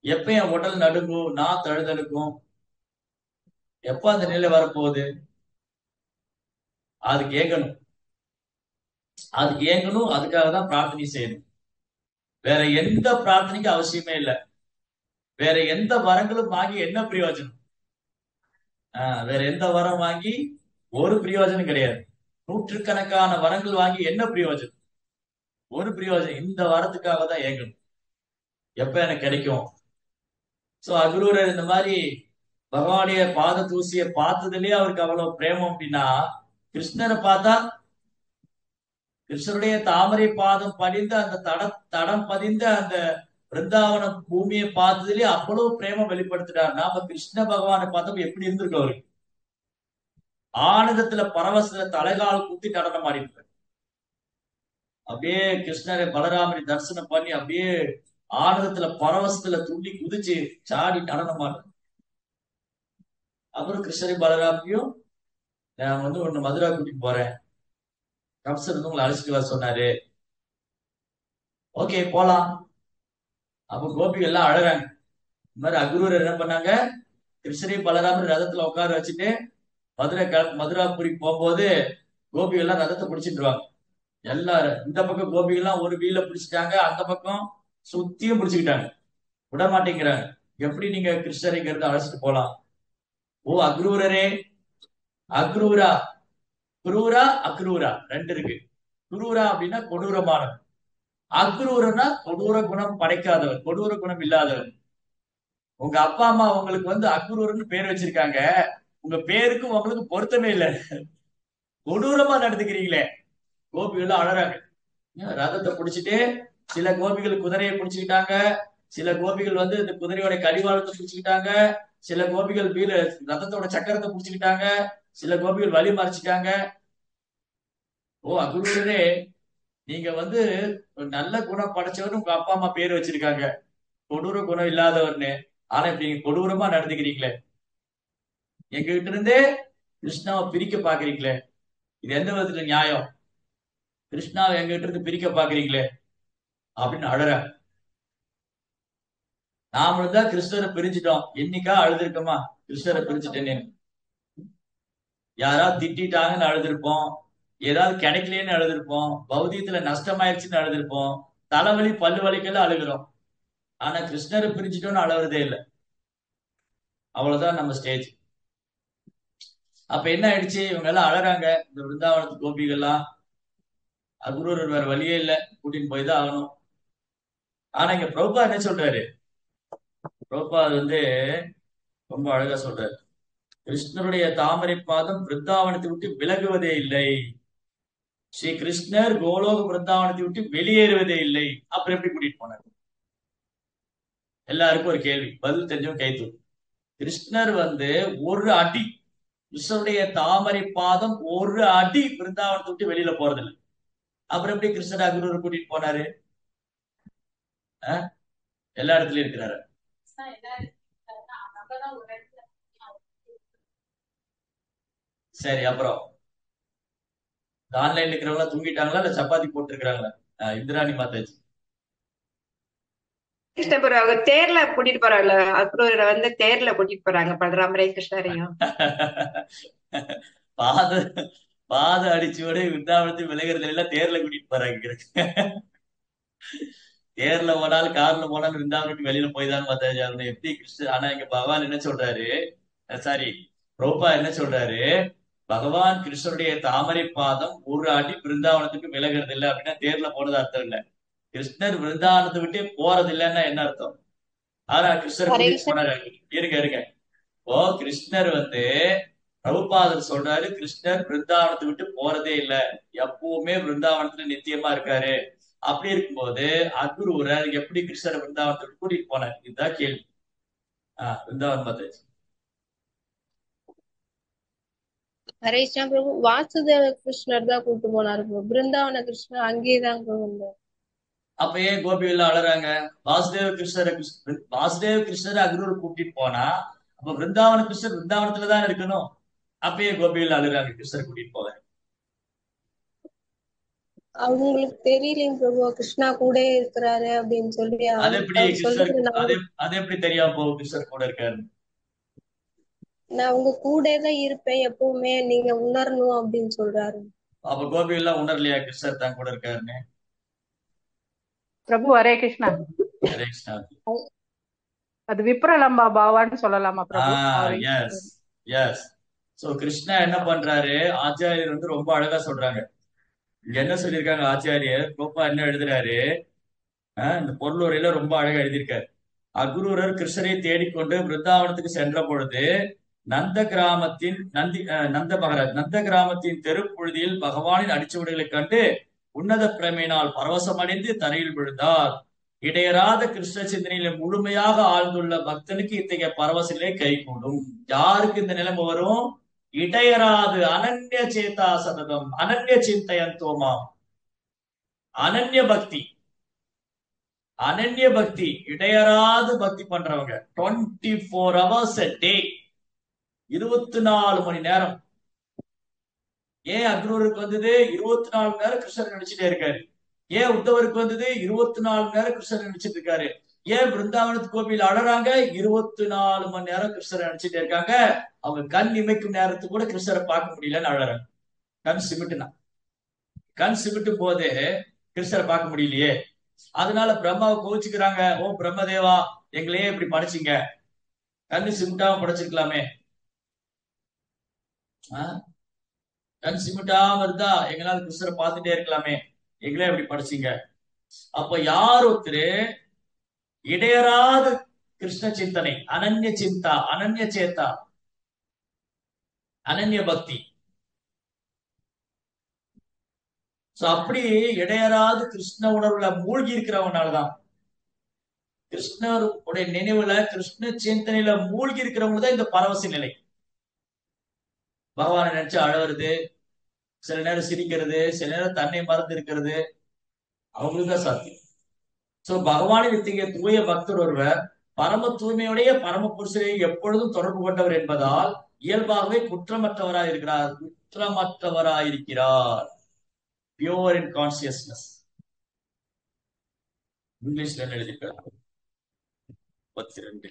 எப்ப என் உடல் நடுங்கும், நான் தழுதழுக்கும்? எப்ப அந்த நிலை வரப்போகுது? அது கேட்கணும். அதுக்காக தான் பிரார்த்தனை செய்யணும். வேற எந்த பிரார்த்தனைக்கும் அவசியமே இல்லை. வேற எந்த வரங்களும் வாங்கி என்ன பிரயோஜனம்? வேற எந்த வரம் வாங்கி ஒரு பிரயோஜனம் கிடையாது. நூற்றுக்கணக்கான வரங்கள் வாங்கி என்ன பிரயோஜனம்? ஒரு பிரயோஜனம். இந்த வரத்துக்காக தான் ஏங்கணும், எப்ப எனக்கு கிடைக்கும். சோ அக்ரூரர் இந்த மாதிரி பகவானுடைய பாத தூசியை பார்த்ததுலயே அவருக்கு அவ்வளவு பிரேமம் அப்படின்னா, கிருஷ்ணரை பார்த்தா கிருஷ்ணருடைய தாமரை பாதம் பதிந்த அந்த தடம் பதிந்த அந்த பிருந்தாவன பூமியை பார்த்ததுலயே அவ்வளவு பிரேமம் வெளிப்படுத்தினார். நாம கிருஷ்ண பகவானை பார்த்தப்ப எப்படி இருந்திருக்கு அவருக்கு? ஆனந்தத்துல பரவசத்துல தலைகால் குத்தி நடனம் ஆடிப்பார். அப்படியே கிருஷ்ணரை பலராமரை தரிசனம் பண்ணி அப்படியே ஆனந்தத்துல பரவசத்துல துள்ளி குதிச்சு சாடி நடனம் ஆடு. அப்புறம் கிருஷ்ணரை பலராமையும் நான் வந்து ஒண்ணு மதுரா கூட்டிட்டு போறேன், கம்சன் வந்து உங்களை அழைச்சிட்டு வர சொன்னாரு, ஓகே போலாம். அப்ப கோபிகள் எல்லாம் அழகாங்க. இந்த மாதிரி அக்ரூரர் என்ன பண்ணாங்க, கிருஷ்ணரை பலராமர் ரதத்துல உட்கார வச்சுட்டு மதுராபுரிக்கு போகும்போது கோபிகள் எல்லாம் ரதத்தை பிடிச்சிட்டுருவாங்க. எல்லாரும் இந்த பக்கம் கோபிகள்லாம் ஒரு வீல பிடிச்சிட்டாங்க, அந்த பக்கம் சுத்தியும் பிடிச்சுக்கிட்டாங்க, விட மாட்டேங்கிறாங்க. எப்படி நீங்க கிருஷ்ணரைங்கிறத அழைச்சிட்டு போலாம்? ஓ அக்ரூரரே, அக்ரூரா, குரூரா அக்ரூரா ரெண்டு இருக்கு. குரூரா அப்படின்னா கொடூரமானவர், அக்ரூரனா கொடூர குணம் படைக்காதவர், கொடூர குணம் இல்லாதவர். உங்க அப்பா அம்மா உங்களுக்கு வந்து அக்ரூரன்னு பேர் வச்சிருக்காங்க, உங்க பேருக்கும் உங்களுக்கு பொருத்தமே இல்லை, கொடூரமா நடந்துக்கிறீங்களே. கோபிகள் அழறாங்க. ரதத்தை பிடிச்சிட்டு சில கோபிகள் குதிரையை பிடிச்சுக்கிட்டாங்க, சில கோபிகள் வந்து இந்த குதிரையோட கடிவாளத்தை பிடிச்சுக்கிட்டாங்க, சில கோபிகள் ரதத்தோட சக்கரத்தை புடிச்சுக்கிட்டாங்க, சில கோபிகள் வழி மறைச்சிட்டாங்க. ஓ அக்ரூரரே, நீங்க ஒரு நல்ல குணம் படைச்சவர்னு உங்க அப்பா அம்மா பேர் வச்சிருக்காங்க, கொடூர குணம் இல்லாதவர்னு. ஆனா இப்படி நீங்க கொடூரமா நடந்துக்கிறீங்களே, எங்க கிட்ட இருந்தே கிருஷ்ணாவை பிரிக்க பாக்குறீங்களே, இது எந்த விதத்துல நியாயம்? கிருஷ்ணாவை எங்க கிட்ட இருந்து பிரிக்க பாக்குறீங்களே அப்படின்னு அழற. நாமளும் தான் கிருஷ்ணரை பிரிஞ்சுட்டோம், என்னைக்கா அழுதுருக்கோமா கிருஷ்ணரை பிரிஞ்சுட்டேன்னு? யாராவது திட்டாங்கன்னு அழுதுருப்போம், ஏதாவது கிடைக்கலன்னு அழுதுருப்போம், பௌதியத்துல நஷ்டமாயிருச்சுன்னு அழுதுருப்போம், தலைவலி பல்லு வலிக்கெல்லாம் அழுகிறோம். ஆனா கிருஷ்ணரை பிரிஞ்சுட்டோம்னு அழுவுறதே இல்லை. அவ்வளவுதான் நம்ம ஸ்டேஜ். அப்ப என்ன ஆயிடுச்சு, இவங்க எல்லாம் அழறாங்க, இந்த விருந்தாவனத்து கோபிகள்லாம். அக்ரூரர் வேற வழியே இல்லை, கூட்டின்னு போய் தான் ஆகணும். ஆனா இங்க பிரபுபா என்ன சொல்றாரு? பிரபுபா ரொம்ப அழகா சொல்றாரு. கிருஷ்ணருடைய தாமரை பாதம் பிருந்தாவனத்தை விட்டு விலகுவதே இல்லை. ஸ்ரீ கிருஷ்ணர் கோலோக பிருந்தாவனத்தை விட்டு வெளியேறுவதே இல்லை. அப்புறம் எப்படி கூட்டிட்டு போனார்? எல்லாருக்கும் ஒரு கேள்வி, பதில் தெரிஞ்சவங்க கைத்து. கிருஷ்ணர் ஒரு அடி, கிருஷ்ணருடைய தாமரை பாதம் ஒரு அடி பிருந்தாவனத்தை விட்டு வெளியில போறதில்லை. அப்புறம் எப்படி கிருஷ்ணர் அக்ரூர் கூட்டிட்டு போனாரு? எல்லா இடத்துலயும் இருக்கிறாரு. சரி, அப்புறம் ஆன்லைன்ல இருக்கிறவங்க தூங்கிட்டாங்களா இல்ல சப்பாத்தி போட்டு இருக்கிறாங்களா? இந்திராணி மாதாஜி. கிருஷ்ணபுரம் அவங்க தேர்ல கூட்டிட்டு போறாங்கல்ல, அக்ரூரை தேர்ல கூட்டிட்டு போறாங்க பலராமரையும் கிருஷ்ணரையும். பாத பாத அடிச்சோட விருந்தாவனத்தை விலகிறது எல்லாம் தேர்ல கூட்டிட்டு போறாங்க. தேர்ல போனாலும் கார்ல போனாலும் விருந்தாவனத்துக்கு வெளியில போய் தான் மாதாஜி. எப்படி கிருஷ்ணர்? ஆனா இங்க பகவான் என்ன சொல்றாரு, சாரி ரோபா என்ன சொல்றாரு, பகவான் கிருஷ்ணருடைய தாமரை பாதம் ஒரு அடி பிருந்தாவனத்துக்கு விலகிறது இல்லை அப்படின்னா தேர்ல போனது அர்த்தம் இல்ல. கிருஷ்ணர் விருந்தாவனத்தை விட்டே போறது இல்லைன்னா என்ன அர்த்தம்? ஆனா கிருஷ்ணர் கூட்டிட்டு போனாரு. இருங்க இருங்க. ஓ கிருஷ்ணர் பிரபுபாதர் சொல்றாரு, கிருஷ்ணர் பிருந்தாவனத்தை விட்டு போறதே இல்ல, எப்பவுமே பிருந்தாவனத்துல நித்தியமா இருக்காரு. அப்படி இருக்கும்போது அக்ரூரர் எப்படி கிருஷ்ணர் பிருந்தாவனத்தை விட்டு கூட்டிட்டு போனார்? இதுதான் கேள்வி. பிருந்தாவன் மாதாஜி. ஹரே கிருஷ்ணா பிரபு, வாசுதேவ கிருஷ்ணர் தான் கூட்டு போனாரு பிரபு, பிருந்தாவன கிருஷ்ணர் அங்கேயேதான் பிரபு. அப்ப ஏன் கோபிகள் அழறாங்க? வாசுதேவ கிருஷ்ணரை அக்ரூர் கூட்டிட்டு போனா அப்ப பிருந்தாவன கிருஷ்ணர் பிருந்தாவனத்துலதான் இருக்கணும். அப்பயே கோபிகள் அழுறாங்க கிருஷ்ணர் கூட்டிட்டு போக. அவங்களுக்கு தெரியலைங்க பிரபு, கிருஷ்ணா கூட இருக்கிறாரு அப்படின்னு சொல்லி. அது எப்படி கிருஷ்ணர் அது எப்படி தெரியாம போகும் கிருஷ்ணர் கூட இருக்காரு? நான் உங்க கூட தான் இருப்பேன் எப்பவுமே, நீங்க உணரணும் அப்படின்னு சொல்றாரு. அப்ப கோபிகள் எல்லாம் உணரலையா கிருஷ்ணர் தான் கூட இருக்காருன்னு? பிரபு ஹரே கிருஷ்ணா. ஹரே கிருஷ்ணா. அது விப்ரலம்பா பாவான்னு சொல்லலாமா Prabhu? Yes yes. So Krishna என்ன பண்றாரு, ஆச்சாரியர் ரொம்ப அழகா சொல்றாங்க. இங்க என்ன சொல்லியிருக்காங்க ஆச்சாரியர், கோப்பா என்ன எழுதுறாரு, இந்த பொருளுரையில ரொம்ப அழகா எழுதியிருக்காரு. அக்ரூரர் கிருஷ்ணரை தேடிக்கொண்டு பிருந்தாவனத்துக்கு சென்ற பொழுது நந்த கிராமத்தின் நந்த கிராமத்தின் தெருப்புழுதியில் பகவானின் அடிச்சுவடுகளைக் கண்டு உன்னத பிரமையினால் பரவசமடைந்து தரையில் விழுந்தார். இடையராத கிருஷ்ண சிந்தனையில முழுமையாக ஆழ்ந்துள்ள பக்தனுக்கு இத்தகைய பரவசங்களே கைகூடும். யாருக்கு இந்த நிலைமை வரும்? இடையராது அனன்ய சேதா சததம் அனன்ய சிந்தையந்தோமா. அனன்ய பக்தி, அனன்ய பக்தி, இடையராது பக்தி பண்றவங்க 24 hours a day, 24 மணி நேரம். ஏன் அக்ரூருக்கு 24 மணி நேரம் கிருஷ்ணர் நினைச்சுட்டே இருக்காரு? ஏன் உத்தவருக்கு 24 மணி நேரம் கிருஷ்ணர் நினைச்சிட்டு இருக்காரு? ஏன் பிருந்தாவனத்து கோபியில் அழறாங்க? 24 மணி நேரம் கிருஷ்ணரை நினைச்சிட்டே இருக்காங்க. அவங்க கண் இமைக்கும் நேரத்துக்கு கூட கிருஷ்ணரை பார்க்க முடியலன்னு அழறாங்க. கண் சிமிட்டும் போது கிருஷ்ணரை பார்க்க முடியலையே. அதனால பிரம்மாவை கோவிச்சுக்கிறாங்க. ஓ பிரம்மதேவா, எங்களையே இப்படி படைச்சிங்க, கண்ணு சிமிட்டாம படைச்சிருக்கலாமே. கண் சிமிட்டாம இருந்தா எங்களால கிருஷ்ணரை பார்த்துட்டே இருக்கலாமே, எங்களே இப்படி படைச்சிங்க. அப்ப யார் ஒருத்தரு இடையராது கிருஷ்ண சிந்தனை, அனன்ய சிந்தா, அனன்ய சேத்தா, அனன்ய பக்தி, அப்படி இடையராது கிருஷ்ண உணர்வுல மூழ்கி இருக்கிறவனாலதான் கிருஷ்ணருடைய நினைவுல கிருஷ்ண சிந்தனையில மூழ்கி இருக்கிறவங்க தான் இந்த பரவச நிலை. பகவானை நினைச்சு அழறது, சில நேரம் சிரிக்கிறது, சில நேரம் தன்னை மறந்து இருக்கிறது, அவங்களுக்கு தான் சாத்தியம். சோ பகவானின் இத்தகைய தூய பக்தர் ஒருவர் பரம தூய்மையுடைய பரம புருஷரை எப்பொழுதும் தொடர்பு கொண்டவர் என்பதால் இயல்பாகவே குற்றமற்றவராயிருக்கிறார். பியூர் இன் கான்சியஸ்னஸ். இங்கிலீஷ்ல என்ன எழுதியிருக்காரு? 32.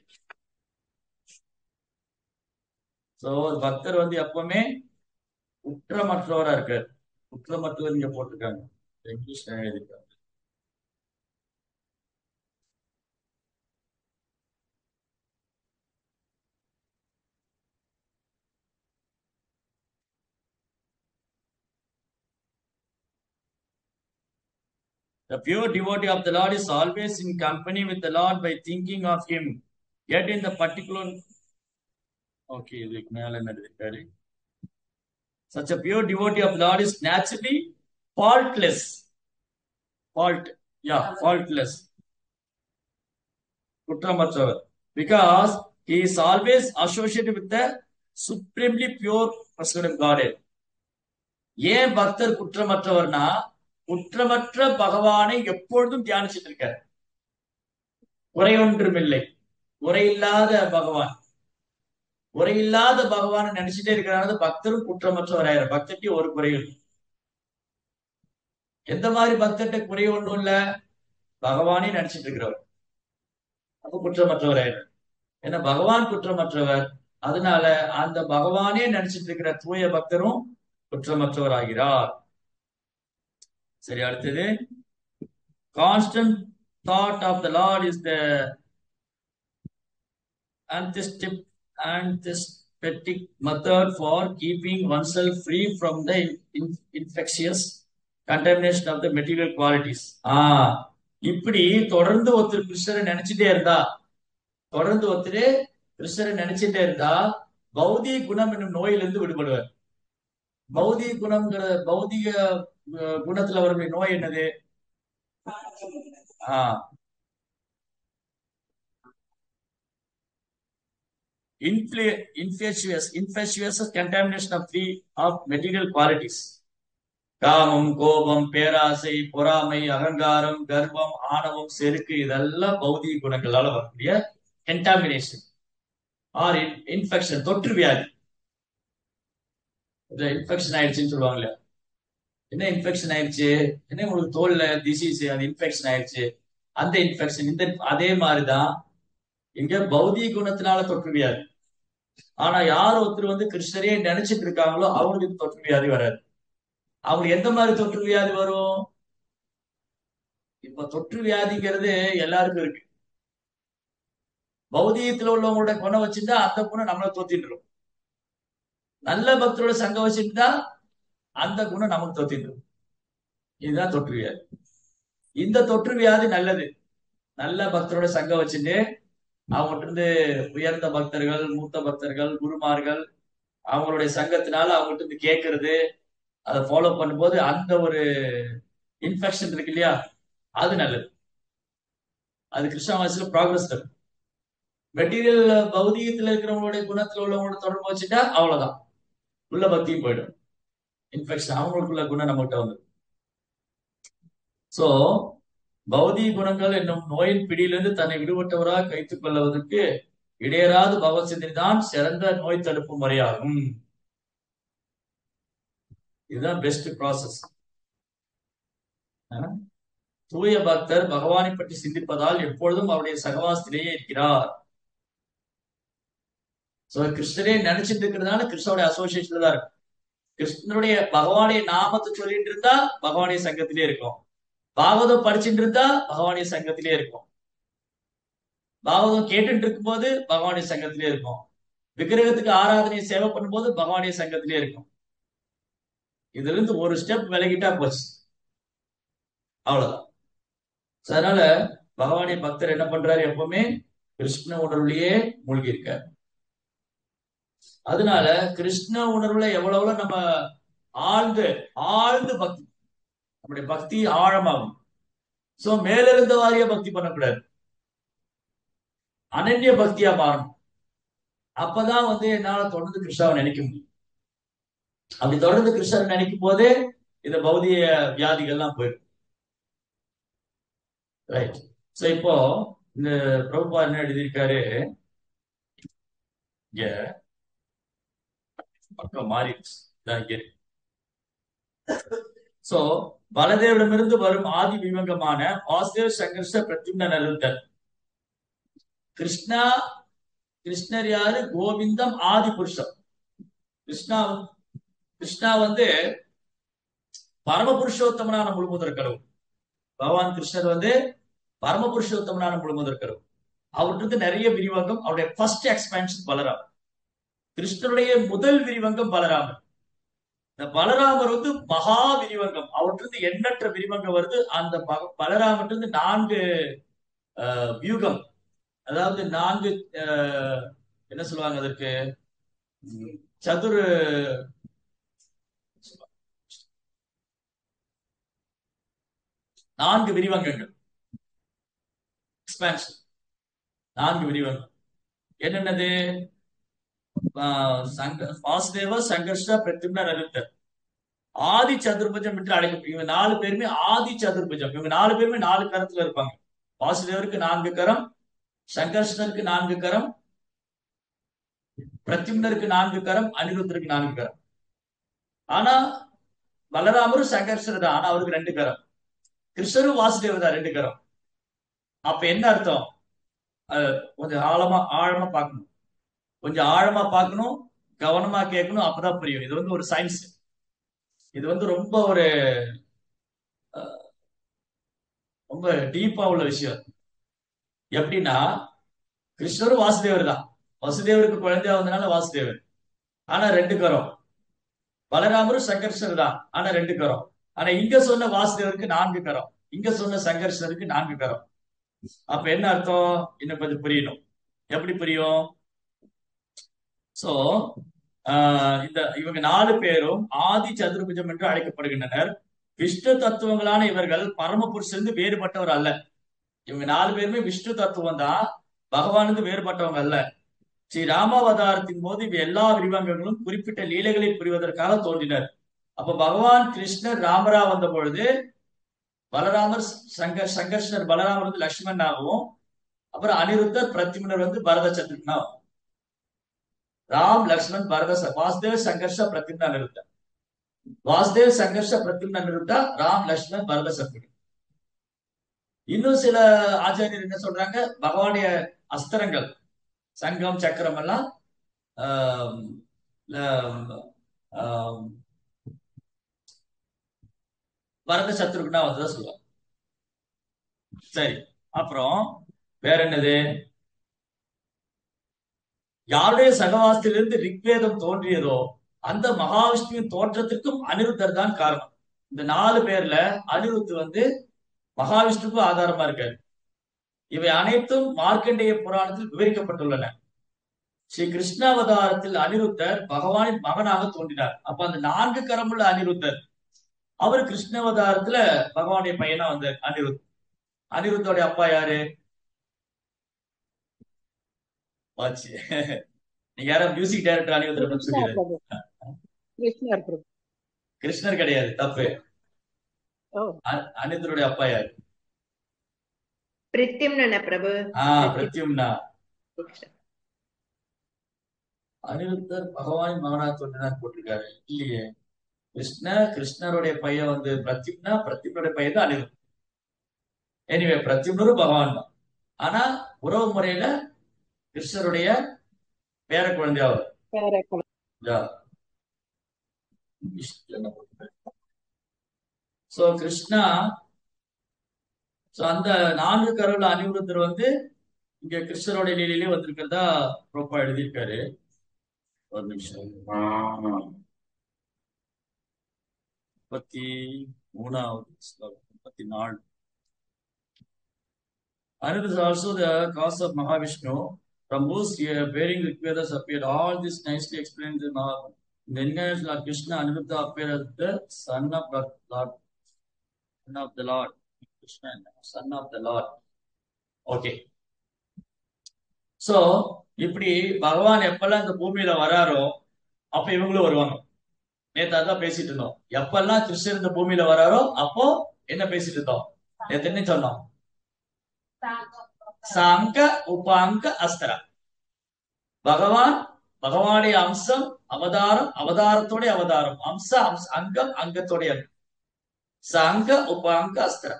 சோ பக்தர் எப்பவுமே குற்றமற்றவரா இருக்காரு. குற்றமற்றவர் இங்க போட்டிருக்காங்க, இங்கிலீஷ்ல எழுதியிருக்காங்க. The pure devotee of the Lord is always in company with the Lord by thinking of Him. Yet in the particular, okay, such a pure devotee of the Lord is naturally faultless. Faultless. Kutramatravar. Because he is always associated with the supremely pure person of Godhead. ஏன் பக்தர் குற்றமற்றவர்னா, குற்றமற்ற பகவானை எப்பொழுதும் தியானிச்சுட்டு இருக்கார். குறையொன்றுமில்லை, குறையில்லாத பகவான். குறையில்லாத பகவானை நினைச்சுட்டே இருக்கிறாங்க. பக்தரும் குற்றமற்றவராயிரம். பக்தர்க்கு ஒரு குறையும். எந்த மாதிரி பக்தர்கிட்ட குறை ஒன்றும் இல்ல, பகவானே நினைச்சிட்டு இருக்கிறவர், அப்ப குற்றமற்றவராயிரம். ஏன்னா பகவான் குற்றமற்றவர். அதனால அந்த பகவானே நினைச்சிட்டு இருக்கிற தூய பக்தரும் குற்றமற்றவர் ஆகிறார். சரி, அடுத்தது, constant thought of the lord is the antiseptic method for keeping oneself free from the infectious contamination of the material qualities. இப்படி தொடர்ந்து ஒருத்தர் கிருஷ்ணரை நினைச்சிட்டே இருந்தா, பௌதிக குணம் என்னும் நோயிலிருந்து விடுபடுவார். பௌதிக குணம்ங்கிற பௌதிக குணத்துல வரும் நோய் என்னது? infectious contamination of material qualities. காமம், கோபம், பேராசை, பொறாமை, அகங்காரம், கர்வம், ஆணவம், செருக்கு, இதெல்லாம் பௌதிக குணங்களால வரக்கூடிய கண்டாமினேஷன் ஆர் இன்ஃபெக்ஷன், தொற்று வியாதி. இன்ஃபெக்ஷன் ஆயிடுச்சுன்னு சொல்லுவாங்க இல்லையா? என்ன இன்ஃபெக்ஷன் ஆயிடுச்சு? என்ன உங்களுக்கு தோல்ல டிசீஸ், அது இன்ஃபெக்ஷன் ஆயிடுச்சு. அந்த இன்ஃபெக்ஷன் அதே மாதிரிதான் இங்க பௌதிக குணத்தினால தொற்று வியாதி. ஆனா யார் ஒருத்தர் கிருஷ்ணரே நினைச்சிட்டு இருக்காங்களோ அவங்களுக்கு தொற்று வியாதி வராது. அவங்களுக்கு எந்த மாதிரி தொற்று வியாதி வரும்? இப்ப தொற்று வியாதிங்கிறது எல்லாருக்கும் இருக்கு. பௌதிகத்துல உள்ளவங்களோட குணம் வச்சுட்டா அந்த குணம் நம்மளை தொத்திட்டுரும். நல்ல பக்தரோட சங்கம் வச்சுட்டா அந்த குணம் நமக்கு தொத்திட்டுரும். இதுதான் தொற்று வியாதி. இந்த தொற்று வியாதி நல்லது. நல்ல பக்தரோட சங்கம் வச்சுட்டு அவங்ககிட்ட இருந்து உயர்ந்த பக்தர்கள், மூத்த பக்தர்கள், குருமார்கள், அவங்களுடைய சங்கத்தினால அவங்ககிட்ட இருந்து கேட்கறது, அதை ஃபாலோ பண்ணும்போது அந்த ஒரு இன்ஃபெக்ஷன் இருக்கு இல்லையா, அது நல்லது. அது கிருஷ்ணவாசியில ப்ராக்ரஸ் இருக்கும். மெட்டீரியல் பௌதிகத்துல இருக்கிறவங்களுடைய குணத்துல உள்ளவங்களோட தொடர்பு வச்சுட்டா அவ்வளவுதான், உள்ள பக்தியும் போயிடும். இன்ஃபெக்ஷன் அவங்களுக்குள்ள குணம் நம்மகிட்ட வந்து. சோ பௌதிக குணங்கள் என்னும் நோயின் பிடியிலிருந்து தன்னை விடுபட்டவராக கைத்துக் கொள்வதற்கு இடையராது பகவத் சிந்தனை தான் சிறந்த நோய் தடுப்பு முறையாகும். இதுதான் பெஸ்ட் ப்ராசஸ். தூய பக்தர் பகவானை பற்றி சிந்திப்பதால் எப்பொழுதும் அவருடைய சகவாசத்திலேயே இருக்கிறார். சோ கிருஷ்ணரே நினைச்சிட்டு இருக்கிறதுனால கிருஷ்ணனுடைய அசோசியேஷன்ல தான் இருக்கும். கிருஷ்ணனுடைய பகவானுடைய நாமத்தை சொல்லிட்டு இருந்தா பகவானுடைய சங்கத்திலே இருக்கும். பாகவதம் படிச்சுட்டு இருந்தா பகவானுடைய சங்கத்திலே இருக்கும். பாகவதம் கேட்டுட்டு இருக்கும் போது பகவானுடைய சங்கத்திலே இருக்கும். விக்கிரகத்துக்கு ஆராதனையை சேவை பண்ணும்போது பகவானுடைய சங்கத்திலே இருக்கும். இதுல இருந்து ஒரு ஸ்டெப் விலகிட்டா போச்சு, அவ்வளவுதான். அதனால பகவானுடைய பக்தர் என்ன பண்றாரு? எப்பவுமே கிருஷ்ண உணர்வுலயே மூழ்கி இருக்காரு. அதனால கிருஷ்ண உணர்வுல எவ்வளவு நம்ம ஆழ்ந்து பக்தி, நம்முடைய பக்தி ஆழமாகும். சோ மேலிருந்த வாரியா பக்தி பண்ணக்கூடாது. அனன்ய பக்தியா மாறணும். அப்பதான் என்னால தொடர்ந்து கிருஷ்ணாவை நினைக்க முடியும். அப்படி தொடர்ந்து கிருஷ்ணரை நினைக்கும் போதே இந்த பௌதிக வியாதிகள்லாம் போயிடும். ரைட். சோ இப்போ இந்த பிரபுபா என்ன எழுதியிருக்காரு, இங்க பக்கம் மாறிடுச்சு. சோ பலதேவிடமிருந்து வரும் ஆதி விவங்கமான வாசுதேவ சங்கர்ஷ பிரத்யும்ன நருத்தர். கிருஷ்ணர் யாரு? கோவிந்தம் ஆதி புருஷம். கிருஷ்ணா பரமபுருஷோத்தமனான முழுமுதற் கடவுள். பகவான் கிருஷ்ணர் பரமபுருஷோத்தமனான முழுமுதற் கடவுள். அவருக்கு நிறைய விரிவாக்கம். அவருடைய ஃபர்ஸ்ட் எக்ஸ்பேன்ஷன் பலராமர். கிருஷ்ணருடைய முதல் விரிவங்கம் பலராமர். இந்த பலராமர் மகா விரிவங்கம். அவற்றிலிருந்து எண்ணற்ற விரிவங்கம் வருது. அந்த பலராமர்ல 4 வியூகம், அதாவது 4 என்ன சொல்லுவாங்க அதற்கு, சதுர 4 விரிவங்கங்கள், எக்ஸ்பான்ஷன். 4 விரிவங்கம் என்னென்னது? வாசுதேவ சங்கர்ஷ பிரத்யும்ன நருத்தர். ஆதி சதுர்புஜம் என்று அழைக்கப்படும். இவங்க 4 பேருமே ஆதி சதுர்புஜம். இவங்க 4 பேருமே 4 கரத்துல இருப்பாங்க. வாசுதேவருக்கு 4 கரம், சங்கர்ஷனருக்கு 4 கரம், பிரத்யும்னருக்கு 4 கரம், அனிருத்தருக்கு 4 கரம். ஆனா பலராமரும் சங்கர்ஷர் தான். ஆனா அவருக்கு 2 கரம். கிருஷ்ணரும் வாசுதேவர் தான் 2 கரம். அப்ப என்ன அர்த்தம்? கொஞ்சம் ஆழமா பார்க்கணும். கொஞ்சம் ஆழமா பார்க்கணும், கவனமா கேட்கணும். அப்பதான் புரியும். இது ஒரு சயின்ஸ். இது ரொம்ப டீப்பா உள்ள விஷயம். எப்படின்னா, கிருஷ்ணரும் வாசுதேவர் தான். வசுதேவருக்கு குழந்தையா வந்தனால வாசுதேவர், ஆனா 2 கரம். பலராமரும் சங்கர்ஷர் தான், ஆனா 2 கரம். ஆனா இங்க சொன்ன வாசுதேவருக்கு 4 கரம், இங்க சொன்ன சங்கர்ஷருக்கு 4 கரம். அப்ப என்ன அர்த்தம்? இன்னும் கொஞ்சம் புரியணும். எப்படி புரியும்? சோ இவங்க 4 பேரும் ஆதி சதுர்புஜம் என்று அழைக்கப்படுகின்றனர். விஷ்ணு தத்துவங்களான இவர்கள் பரமபுருஷிலிருந்து வேறுபட்டவர் அல்ல. இவங்க 4 பேருமே விஷ்ணு தத்துவம் தான், பகவானுக்கு வேறுபட்டவங்க அல்ல. ஸ்ரீ ராமாவதாரத்தின் போது இவ எல்லா விரிவங்கங்களும் குறிப்பிட்ட லீலைகளை புரிவதற்காக தோன்றினர். அப்ப பகவான் கிருஷ்ணர் ராமரா வந்த பொழுது பலராமர் சங்கர்ஷனர், பலராமர் லட்சுமணாகவும், அப்புறம் அனிருத்தர் பிரத்யும்னர் பரத சத்ருக்னாவும். ராம் லக்ஷ்மண் பரத வாசுதேவ சங்கர்ஷ பிரத்யும்ன அனிருத்தர். வாசுதேவ சங்கர்ஷ பிரத்யும்ன அனிருத்தா, ராம் லக்ஷ்மண் பரத சத்ருக்னா. இன்னும் சில ஆச்சாரியர் என்ன சொல்றாங்க, பகவானுடைய அஸ்திரங்கள் சங்கம் சக்கரம் எல்லாம் பரத சத்ருக்னா வந்ததா சொல்லுவாங்க. சரி, அப்புறம் வேற என்னது? யாருடைய சகவாசத்திலிருந்து ரிக்வேதம் தோன்றியதோ அந்த மகாவிஷ்ணுவின் தோற்றத்திற்கும் அனிருத்தர் தான் காரணம். இந்த 4 பேர்ல அனிருத்து மகாவிஷ்ணுக்கு ஆதாரமா இருக்காரு. இவை அனைத்தும் மார்க்கண்டேய புராணத்தில் விவரிக்கப்பட்டுள்ளன. ஸ்ரீ கிருஷ்ணாவதாரத்தில் அனிருத்தர் பகவானின் மகனாக தோன்றினார். அப்ப அந்த 4 கரமுள்ள அனிருத்தர், அவர் கிருஷ்ணாவதாரத்துல பகவானுடைய பையனா வந்தார். அனிருத்தோடைய அப்பா யாரு? வாட்சி. நீங்க யாரும் மியூசிக் டைரக்டர் அனிருத்தர் சொல்லிடுறாரு. கிருஷ்ணர் கிடையாது, தப்பு. அனிருத்தருடைய அப்பா யாரு? பிரத்யும்ன பிரபு. பிரத்யும்னா. அனிருத்தர் பகவானின் மகனாக தோன்றினார் போட்டிருக்காரு, இல்லையே. கிருஷ்ணருடைய பையன் பிரத்யும்னா, பிரத்யும்னுடைய பையன் தான் அனிருத்தர். எனிவே பிரத்யும்னரும் பகவான் தான். ஆனா உறவு முறையில கிருஷ்ணருடைய பேர குழந்தையாவது. சோ கிருஷ்ணா, சோ அந்த 4 கருவுல அனிருத்தர் இங்க கிருஷ்ணருடைய லீலையிலே வந்திருக்கிறதா ரொம்ப எழுதியிருக்காரு. ஒரு நிமிஷம். 33வது 34. Another is also the cause of Mahavishnu, from whose bearing Rigvedas appeared. All this nicely explained in the incarnation Lord Krishna. Aniruddha appeared as the son of the Lord. Krishna, son of the Lord. Okay. So இப்படி பகவான் எப்பெல்லாம் இந்த பூமியில வராரோ அப்ப இவங்களும் வருவாங்க. நேத்து அதான் பேசிட்டு இருந்தோம். எப்பெல்லாம் கிருஷ்ணர் இந்த பூமியில வராரோ அப்போ என்ன பேசிட்டு இருந்தோம்? நேத்து என்ன சொன்னோம்? சாங்க உபாங்க அஸ்தரா. பகவான், பகவானுடைய அம்சம், அவதாரம், அவதாரத்தோட அவதாரம், அங்கம், அங்கத்தோடைய அங்கம். சாங்க உபாங்க அஸ்தரா.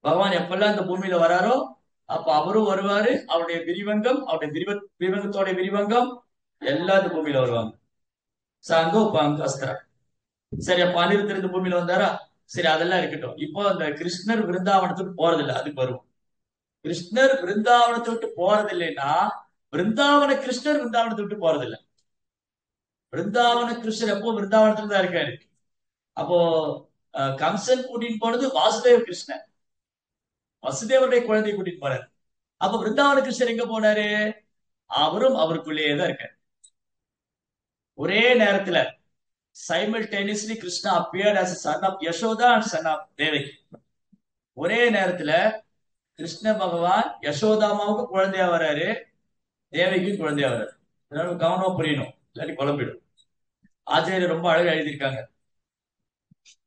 பகவான் எப்பெல்லாம் இந்த பூமியில வராரோ அப்ப அவரும் வருவாரு. அவருடைய விரிவங்கம், அவருடைய விரிவங்கத்தோட விரிவங்கம் எல்லாம் இந்த பூமியில வருவாங்க. சாங்க உபாங்க அஸ்தரா. சரி, அப்ப அனிருத்தர் இந்த பூமியில வந்தாரா? சரி, அதெல்லாம் இருக்கட்டும். இப்போ அந்த கிருஷ்ணர் விருந்தாவனத்துக்கு போறதில்லை, அதுக்கு வரும். கிருஷ்ணர் விருந்தாவனத்தை விட்டு போறது இல்லைன்னா விருந்தாவன கிருஷ்ணர் விருந்தாவனத்தை விட்டு போறதில்லை. விருந்தாவன கிருஷ்ணர் எப்போ விருந்தாவனத்துல தான் இருக்காரு. அப்போ கம்சன் கூட்டிட்டு போனது வாசுதேவ கிருஷ்ணன், வசுதேவருடைய குழந்தையை கூட்டிட்டு போறாரு. அப்ப விருந்தாவன கிருஷ்ணர் எங்க போனாரு? அவரும் அவருக்குள்ளேயே தான் இருக்காரு. ஒரே நேரத்துல simultaneously Krishna appeared as a son of Yashoda and son of Devaki. ஒரே நேரத்துல கிருஷ்ண பகவான் யசோதாமாவுக்கு குழந்தையா வர்றாரு, தேவகிக்கும் குழந்தையா வர்றாரு. அதனால கவனமா புரியணும், இல்லாட்டி குழம்பிடும். ஆச்சாரியர் ரொம்ப அழகா எழுதியிருக்காங்க.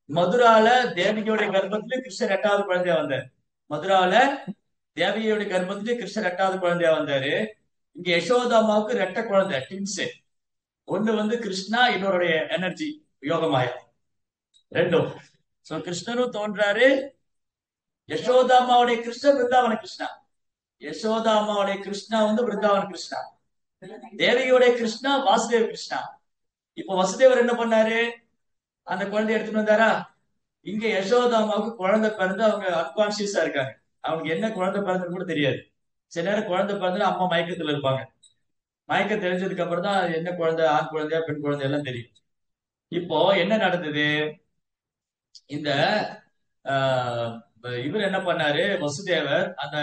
மதுரால தேவகியோட கர்ப்பத்திலே கிருஷ்ணர் 8வது குழந்தையா வந்தார். மதுரால தேவகியோட கர்ப்பத்திலே கிருஷ்ணர் 8வது குழந்தையா வந்தாரு. இங்க யசோதாமாவுக்கு 2 குழந்தை, ட்வின்ஸ். ஒண்ணு கிருஷ்ணா, இன்னொருடைய எனர்ஜி யோகமாயா, ரெண்டும். சோ கிருஷ்ணனும் தோன்றாரு. யசோதாமாவுடைய கிருஷ்ணன் பிருந்தாவன கிருஷ்ணா, யசோதாமாவுடைய கிருஷ்ணா பிருந்தாவன கிருஷ்ணா, தேவகியோடைய கிருஷ்ணா வாசுதேவ கிருஷ்ணா. இப்ப வசுதேவர் என்ன பண்ணாரு? அந்த குழந்தைய எடுத்துட்டு வந்தாரா? இங்க யசோதாமாவுக்கு குழந்தை பிறந்து அவங்க அன்கான்சியஸா இருக்காங்க. அவங்களுக்கு என்ன குழந்தை பிறந்தது கூட தெரியாது. சில நேரம் குழந்தை பிறந்து அம்மா மயக்கத்துல இருப்பாங்க. மயக்கம் தெரிஞ்சதுக்கு அப்புறம் தான் என்ன குழந்தை, ஆண் குழந்தையா பெண் குழந்தை எல்லாம் தெரியும். இப்போ என்ன நடந்தது? இந்த இவர் என்ன பண்ணாரு? வசுதேவர் அந்த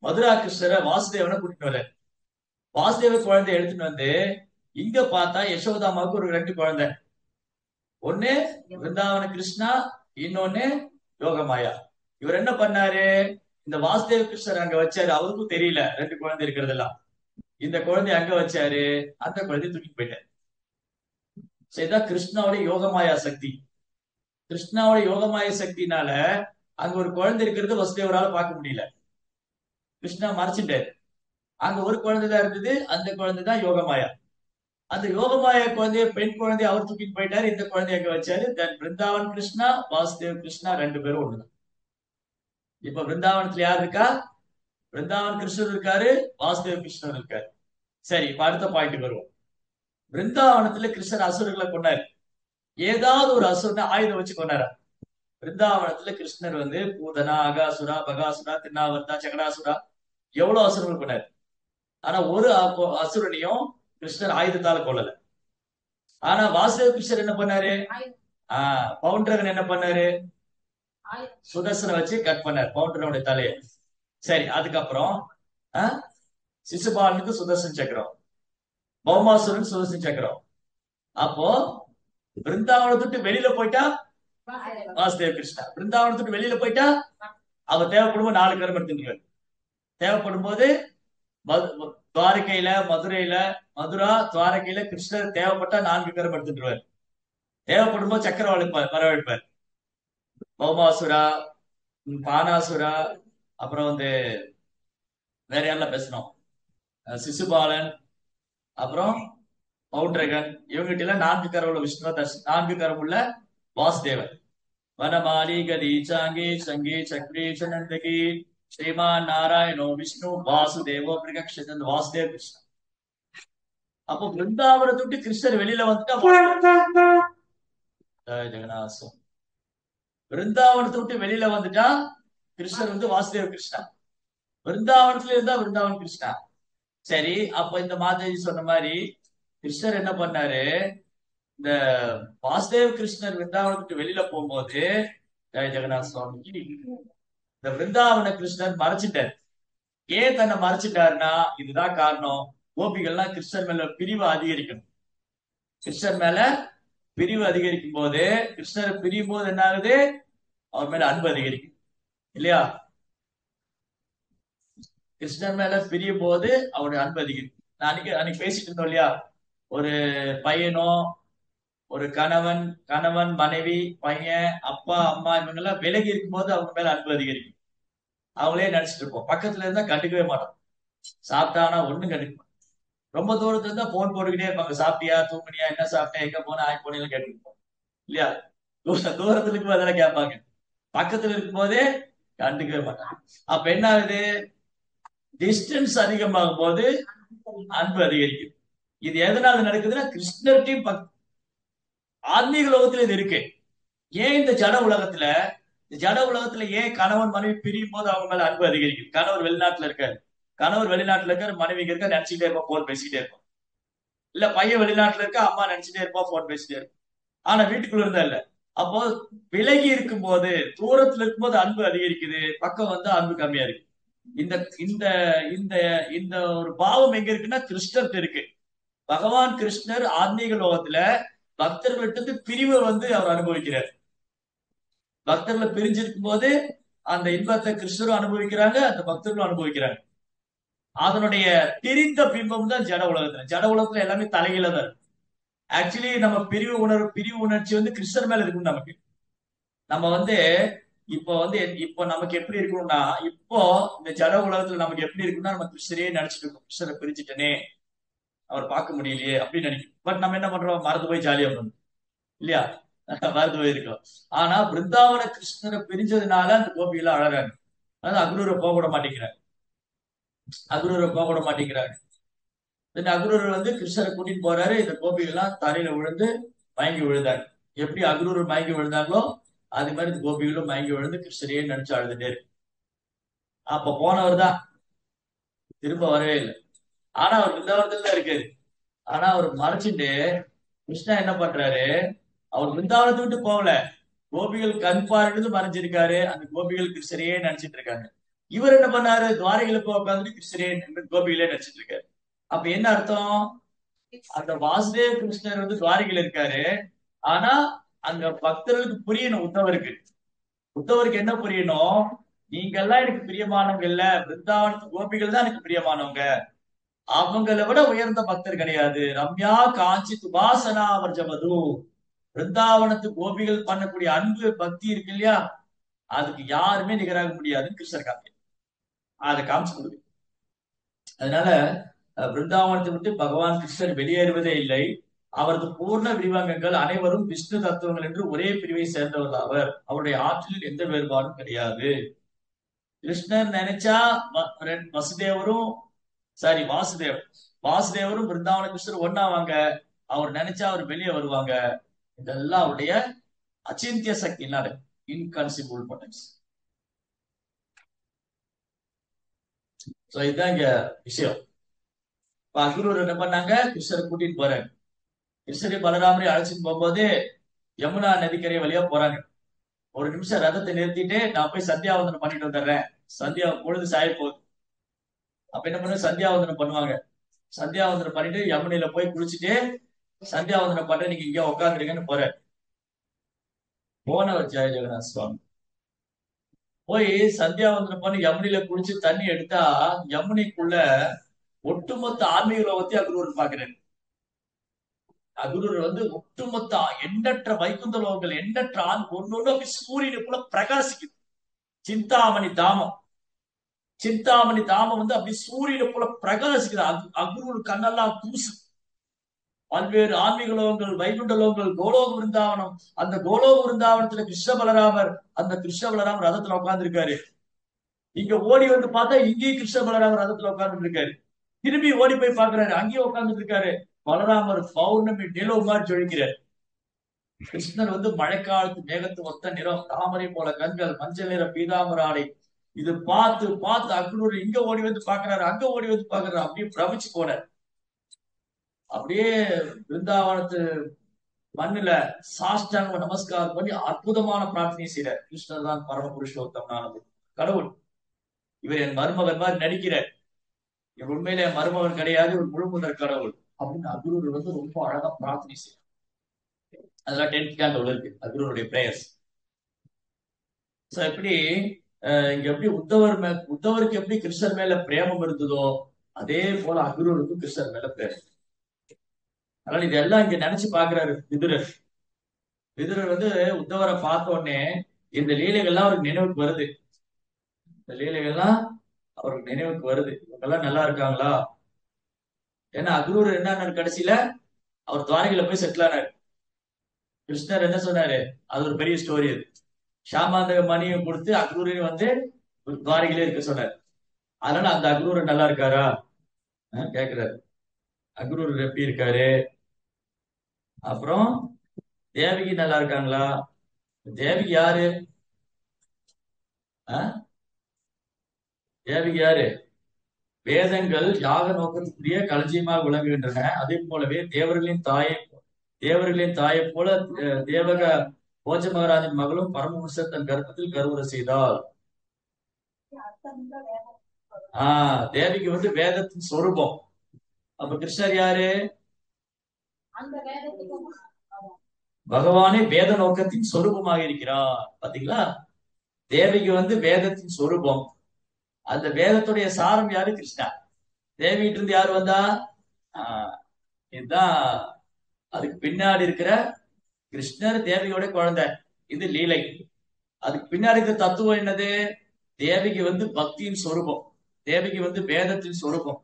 மதுரா கிருஷ்ணரை வாசுதேவனை கூட்டிட்டு வர. வாசுதேவ குழந்தைய எடுத்துட்டு வந்து இங்க பார்த்தா யசோதாமாவுக்கு ஒரு 2 குழந்தை. ஒண்ணு விருந்தாவன கிருஷ்ணா, இன்னொன்னு யோகமாயா. இவர் என்ன பண்ணாரு? இந்த வாசுதேவ கிருஷ்ணர் அங்க வச்சாரு. அவருக்கும் தெரியல 2 குழந்தை இருக்கிறதெல்லாம். இந்த குழந்தை அங்க வச்சாரு, அந்த குழந்தைய தூக்கிட்டு போயிட்டாரு. இதான் கிருஷ்ணாவுடைய யோகமாயா சக்தி. கிருஷ்ணாவுடைய யோகமாய சக்தினால அங்க ஒரு குழந்தை இருக்கிறது வசுதேவரால பார்க்க முடியல. கிருஷ்ணா மறைச்சிட்டாரு. அங்க ஒரு குழந்தை தான் இருந்தது, அந்த குழந்தை தான் யோகமாயா. அந்த யோகமாய குழந்தைய, பெண் குழந்தைய அவர் தூக்கிட்டு போயிட்டாரு. இந்த குழந்தைய அங்க வச்சாரு. தென் பிருந்தாவன் கிருஷ்ணா, வாசுதேவ கிருஷ்ணா 2 பேரும் ஒண்ணுதான். இப்ப பிருந்தாவனத்துல யார் இருக்கா? பிருந்தாவன் கிருஷ்ணர் இருக்காரு, வாசுதேவ கிருஷ்ணர் இருக்காரு. சரி, இப்ப அடுத்த பாயிண்ட்டுக்கு வருவோம். பிருந்தாவனத்துல கிருஷ்ணர் அசுரர்களை கொண்டாரு. ஏதாவது ஒரு அசுரனை ஆயுதம் வச்சு கொண்டாரு. பிருந்தாவனத்துல கிருஷ்ணர் பூதனா, அகாசுரா, பகாசுரா, திருநாவர்த்தா, சகடாசுரா, எவ்வளவு அசுரங்கள் கொண்டாரு. ஆனா ஒரு அசுரனையும் கிருஷ்ணர் ஆயுதத்தால கொள்ளல. ஆனா வாசுதேவ கிருஷ்ணர் என்ன பண்ணாரு? பவுண்டரகன் என்ன பண்ணாரு? சுதர்சனை வச்சு கட் பண்ணாரு பவுண்டரனுடைய தலைய. சரி, அதுக்கப்புறம் சிசுபாலனுக்கு சுதர்சன் சக்கரம், பௌமாசுரன் சுதர்சன் சக்கரம். அப்போ பிருந்தாவனத்துட்டு வெளியில போயிட்டா வாசுதேவ கிருஷ்ணா, பிருந்தாவனத்துட்டு வெளியில போயிட்டா அவர் தேவைப்படும் 4 கரம் எடுத்துருவாரு. தேவைப்படும் போது துவாரகையில, மதுரா துவாரகையில கிருஷ்ணர் தேவைப்பட்டா 4 கரம் எடுத்துட்டுருவாரு. தேவைப்படும் போது சக்கரம் வரவழைப்பார். பௌமாசுரா, பானாசுரா, அப்புறம் வேற யாரெல்லாம் பேசணும், சிசுபாலன், அப்புறம் பவுண்டரகன், இவங்கிட்ட எல்லாம் 4 கரம் உள்ள விஷ்ணு, 4 கரம் உள்ள வாசுதேவன். வனமாலி கதி சாங்கி சங்கி சக்ரி சனந்தகி ஸ்ரீமான் நாராயணோ விஷ்ணு வாசுதேவோ பிரகக்ஷன், வாசுதேவ கிருஷ்ணன். அப்போ பிருந்தாவனத்தை விட்டு கிருஷ்ணர் வெளியில வந்துட்டா ஜெகநாசம். பிருந்தாவனத்தை விட்டு வெளியில வந்துட்டா கிருஷ்ணர் வாசுதேவ கிருஷ்ணா. பிருந்தாவனத்துல இருந்தா பிருந்தாவன் கிருஷ்ணா. சரி, அப்ப இந்த மாதாஜி சொன்ன மாதிரி கிருஷ்ணர் என்ன பண்ணாரு? இந்த வாசுதேவ கிருஷ்ணர் பிருந்தாவனத்துக்கு வெளியில போகும்போது ஜெகநாத சுவாமிக்கு இந்த பிருந்தாவன கிருஷ்ணர் மறைச்சிட்டார். ஏன் தன்னை மறைச்சிட்டாருன்னா இதுதான் காரணம். கோபிகள்லாம் கிருஷ்ணர் மேல பிரிவு அதிகரிக்கணும். கிருஷ்ணர் மேல பிரிவு அதிகரிக்கும் போது, கிருஷ்ணரை பிரியும் போது என்ன ஆகுது? அவர் மேல அன்பு அதிகரிக்கும் இல்லையா? கிருஷ்ணர் மேல பிரியும் போது அவருடைய அன்பு அதிகரிக்கும். நான் அன்னைக்கு பேசிட்டு இருந்தோம் இல்லையா, ஒரு பையனோ ஒரு கணவன் கணவன் மனைவி பையன் அப்பா அம்மா இவங்க எல்லாம் விலகி இருக்கும்போது அவங்க மேல அன்பு அதிகரிக்கும். அவங்களே நினைச்சிட்டு இருப்போம், பக்கத்துல இருந்தா கண்டுக்கவே மாட்டோம். சாப்பிட்டானா ஒண்ணும் கண்டுக்க மாட்டோம். ரொம்ப தூரத்துல இருந்தா போன் போட்டுக்கிட்டே இருப்பாங்க, சாப்பிட்டியா தூங்குனியா என்ன சாப்பிட்டேன் எங்க போன ஆய் போனேன்னு கேட்டுருப்போம் இல்லையா. தூரத்துல இருக்கும்போது அதெல்லாம் கேட்பாங்க, பக்கத்துல இருக்கும் போதே கண்டுக்கவே மாட்டாங்க. அப்ப என்ன ஆகுது, டிஸ்டன்ஸ் அதிகமாகும் போது அன்பு அதிகரிக்குது. இது எதனால நடக்குதுன்னா கிருஷ்ணர்கிட்டையும் ஆன்மீக லோகத்துல இது இருக்கு. ஏன் இந்த ஜட உலகத்துல ஏன் கணவன் மனைவி பிரியும் போது அவங்க மேல அன்பு அதிகரிக்குது? கணவர் வெளிநாட்டுல இருக்காரு, மனைவிக்கு இருக்க நினைச்சுட்டே இருப்போம், போன் பேசிக்கிட்டே இருப்போம். இல்ல பையன் வெளிநாட்டுல இருக்க, அம்மா நினைச்சுட்டே இருப்போம், போன் பேசிட்டே இருப்போம். ஆனா வீட்டுக்குள்ள இருந்தா இல்ல. அப்போ விலகி இருக்கும் போது, தூரத்துல இருக்கும்போது அன்பு அதிகரிக்குது, பக்கம் வந்து அன்பு கம்மியா இருக்கு. இந்த இந்த இந்த இந்த ஒரு பாவம் எங்க இருக்குன்னா கிருஷ்ணர்கிட்ட இருக்கு. பகவான் கிருஷ்ணர் ஆன்மீக லோகத்துல பக்தர்கள்ட்ட பிரிவை வந்து அவர் அனுபவிக்கிறார். பக்தர்கள் பிரிஞ்சிருக்கும் போது அந்த இன்பத்தை கிருஷ்ணரும் அனுபவிக்கிறாங்க, அந்த பக்தர்களும் அனுபவிக்கிறாங்க. அதனுடைய பிரிந்த பிம்பம் தான் ஜட உலகத்துல எல்லாமே தலைகீழ தான் இருக்கு. ஆக்சுவலி நம்ம பிரிவு உணர்ச்சி வந்து கிருஷ்ணர் மேல இருக்கும். நம்ம வந்து இப்போ நமக்கு எப்படி இருக்கணும்னா, இப்போ இந்த ஜட உலகத்துல நமக்கு எப்படி இருக்குன்னா, நம்ம கிருஷ்ணரே நினைச்சிட்டு இருக்கோம், கிருஷ்ணரை பிரிச்சுட்டனே அவர் பார்க்க முடியலையே அப்படின்னு நினைக்கும். பட் நம்ம என்ன பண்றோம், மறந்து போய் ஜாலியா பண்ணணும் இல்லையா, மறந்து போயிருக்கோம். ஆனா பிருந்தாவன கிருஷ்ணரை பிரிஞ்சதுனால அந்த கோபிகள் அழகாங்க. அதாவது அக்ரூரை போக விட மாட்டேங்கிறாங்க. அக்ரூர் வந்து கிருஷ்ணரை கூட்டிட்டு போறாரு, இந்த கோபிகள்லாம் தரையில விழுந்து மயங்கி விழுந்தாங்க. எப்படி அக்ரூர் மயங்கி விழுந்தாங்களோ அது மாதிரி இந்த கோபிகளும் மயங்கி விழுந்து கிருஷ்ணரையே நினைச்சு அழுதுட்டே இருக்கு. அப்ப போனவர் தான் திரும்ப வரவே இல்லை. ஆனா அவர் பிருந்தாவனத்துல தான் இருக்காரு. ஆனா அவர் மறைச்சிட்டு கிருஷ்ணா என்ன பண்றாரு, அவர் பிருந்தாவனத்தை விட்டு போகல, கோபிகள் கண் பார்த்து மறைஞ்சிருக்காரு. அந்த கோபிகள் கிருஷ்ணரையே நினைச்சிட்டு இருக்காங்க. இவர் என்ன பண்ணாரு, துவாரைகளை போய் உட்காந்துட்டு கிருஷ்ணரே கோபிகளே நினைச்சிட்டு இருக்காரு. அப்ப என்ன அர்த்தம், அந்த வாசுதேவ கிருஷ்ணர் வந்து துவாரிகையில இருக்காரு. ஆனா அங்க பக்தர்களுக்கு புரியணும், உத்தவருக்கு என்ன புரியணும், நீங்க எல்லாம் எனக்கு பிரியமானவங்க இல்ல, பிருந்தாவனத்து கோபிகள் தான் எனக்கு பிரியமானவங்க. அவங்களை விட உயர்ந்த பக்தர் கிடையாது. ரம்யா காஞ்சி துபாசனா வர்ஜமது, பிருந்தாவனத்து கோபிகள் பண்ணக்கூடிய அன்பு பக்தி இருக்கு இல்லையா, அதுக்கு யாருமே நிகராக முடியாதுன்னு கிருஷ்ணர் காந்தி அதை காமிச்சு கொடுக்கு. அதனால பிருந்தாவனத்தை விட்டு பகவான் கிருஷ்ணர் வெளியேறுவதே இல்லை. அவரது பூர்ண விரிவாங்கங்கள் அனைவரும் விஷ்ணு தத்துவங்கள் என்று ஒரே பிரிவை சேர்ந்தவர். அவருடைய ஆற்றலில் எந்த வேறுபாடும் கிடையாது. கிருஷ்ணர் நினைச்சா வாசுதேவரும் பிருந்தாவன கிருஷ்ணர் ஒன்னாவாங்க. அவர் நினைச்சா அவர் வெளியே வருவாங்க. இதெல்லாம் அவருடைய அச்சிந்திய சக்தினால, இன்கான்சிபிள் பொட்டன்ஸ். இதுதான் இங்க விஷயம். அக்ரூர் என்ன பண்ணாங்க, கிருஷ்ணரை கூட்டிட்டு போறாங்க. கிருஷ்ணரை பலராமரை அழைச்சிட்டு போகும்போது யமுனா நதிக்கரை வழியா போறாங்க. ஒரு நிமிஷம் ரதத்தை நிறுத்திட்டு நான் போய் சந்தியாவந்தனம் பண்ணிட்டு வந்துடுறேன், சந்தியா பொழுது சாய போகுது. அப்ப என்ன பண்ண, சந்தியாவந்தனம் பண்ணுவாங்க. சந்தியாவந்தனம் பண்ணிட்டு யமுனையில போய் குளிச்சுட்டு சந்தியாவந்தனம் பண்ண நீங்க இங்க உட்காந்துருங்கன்னு போனவர் ஜெய ஜெகநாத் சுவாமி போய் சந்தியாவந்தனம் பண்ணி யமுனையில குளிச்சு தண்ணி எடுத்தா யமுனைக்குள்ள ஒட்டுமொத்த ஆன்மீக லோகத்தை அக்ரூர் பாக்குறாரு. அக்ரூர் வந்து ஒட்டுமொத்த எண்ணற்ற வைகுந்த லோகங்கள், எண்ணற்ற ஒன்னொன்னு சூரியனை போல பிரகாசிக்குது. சிந்தாமணி தாமம் வந்து அப்படி சூரியனை போல பிரகாசிக்குது. அக்ரூர் கண்ணெல்லாம் தூசு. பல்வேறு ஆன்மீக லோகங்கள், வைகுண்ட லோகங்கள், கோலோக விருந்தாவனம். அந்த கோலோக விருந்தாவனத்துல கிருஷ்ண பலராமர் ரதத்துல உட்கார்ந்து இருக்காரு. இங்க ஓடி வந்து பார்த்தா இங்கேயும் கிருஷ்ண பலராமர் ரதத்துல உட்கார்ந்து இருக்காரு. திரும்பி ஓடி போய் பாக்குறாரு, அங்கேயும் உட்கார்ந்துட்டு இருக்காரு. பலராமர் பௌர்ணமி நிலவு மாதிரி ஜொலிக்கிறார். கிருஷ்ணர் வந்து மழைக்காலத்து மேகத்து ஒத்த நிறம், தாமரை போல கண்கள், மஞ்சள் நிற பீதாம்பர ஆடை. இது பார்த்து அக்ரூர் இங்க ஓடி வந்து பாக்குறாரு, அங்க ஓடி வந்து பாக்குறாரு. அப்படியே பிரமிச்சு போனார். அப்படியே பிருந்தாவனத்து மண்ணுல சாஷ்டாங்க நமஸ்காரம் பண்ணி அற்புதமான பிரார்த்தனை செய்யறார். கிருஷ்ணர் தான் பரம புருஷோத்தமனானது கடவுள், இவர் என் மருமகன் மாதிரி நடிக்கிறார், இவர் உண்மையில என் மருமகன் கிடையாது, ஒரு முழுமுதற் கடவுள் அப்படின்னு அக்ரூர் வந்து ரொம்ப அழகா பிரார்த்தனை செய்யறார். அதெல்லாம் 10th canto இருக்கு அக்ரூருடைய பிரேயர்ஸ். எப்படி இங்க எப்படி உத்தவருக்கு எப்படி கிருஷ்ணர் மேல பிரேமம் இருந்ததோ அதே போல அக்ரூருக்கும் கிருஷ்ணர் மேல பிரேமம். அதனால இதெல்லாம் இங்க நினைச்சு பாக்குறாரு விதுரர். விதுரர் வந்து உத்தவரை பார்த்த உடனே இந்த லீலைகள்லாம் அவருக்கு நினைவுக்கு வருது. இந்த லீலைகள்லாம் அவருக்கு நினைவுக்கு வருது. இவங்கெல்லாம் நல்லா இருக்காங்களா? ஏன்னா அக்ரூர் என்ன கடைசியில அவர் துவாரகையில போய் செட்டில் ஆனாரு. கிருஷ்ணர் என்ன சொன்னாரு? அது ஒரு பெரிய ஸ்டோரி. அது ஷாமாந்தக மணியை கொடுத்து அக்ரூரையும் வந்து துவாரகையிலே இருக்க சொன்னார். அதனால அந்த அக்ரூர் நல்லா இருக்காரா கேக்குறாரு. அக்ரூர் எப்படி இருக்காரு? அப்புறம் தேவகி நல்லா இருக்காங்களா? தேவகி யாரு? தேவகி யாரு? வேதங்கள் யாக நோக்கத்துக்குரிய களஞ்சியமாக விளங்குகின்றன. அதே போலவே தேவர்களின் தாயை போல தேவக போஜ மகாராஜன் மகளும் பரமஹம்சர் தன் கர்ப்பத்தில் கருவுரை செய்தாள். தேவிக்கு வந்து வேதத்தின் சொரூபம். அப்ப கிருஷ்ணர் யாரு? பகவானே வேத நோக்கத்தின் சொரூபமாக இருக்கிறார். பாத்தீங்களா? தேவிக்கு வந்து வேதத்தின் சொரூபம். அந்த வேதத்துடைய சாரம் யாரு? கிருஷ்ணா. தேவிட்டு இருந்து யாரு வந்தா? இதுதான் அதுக்கு பின்னாடி இருக்கிற கிருஷ்ணர் தேவியோட குழந்தை. இது லீலை. அதுக்கு பின்னாடி இருக்கிற தத்துவம் என்னது? தேவிக்கு வந்து பக்தியின் சொரூபம். தேவிக்கு வந்து வேதத்தின் சொரூபம்.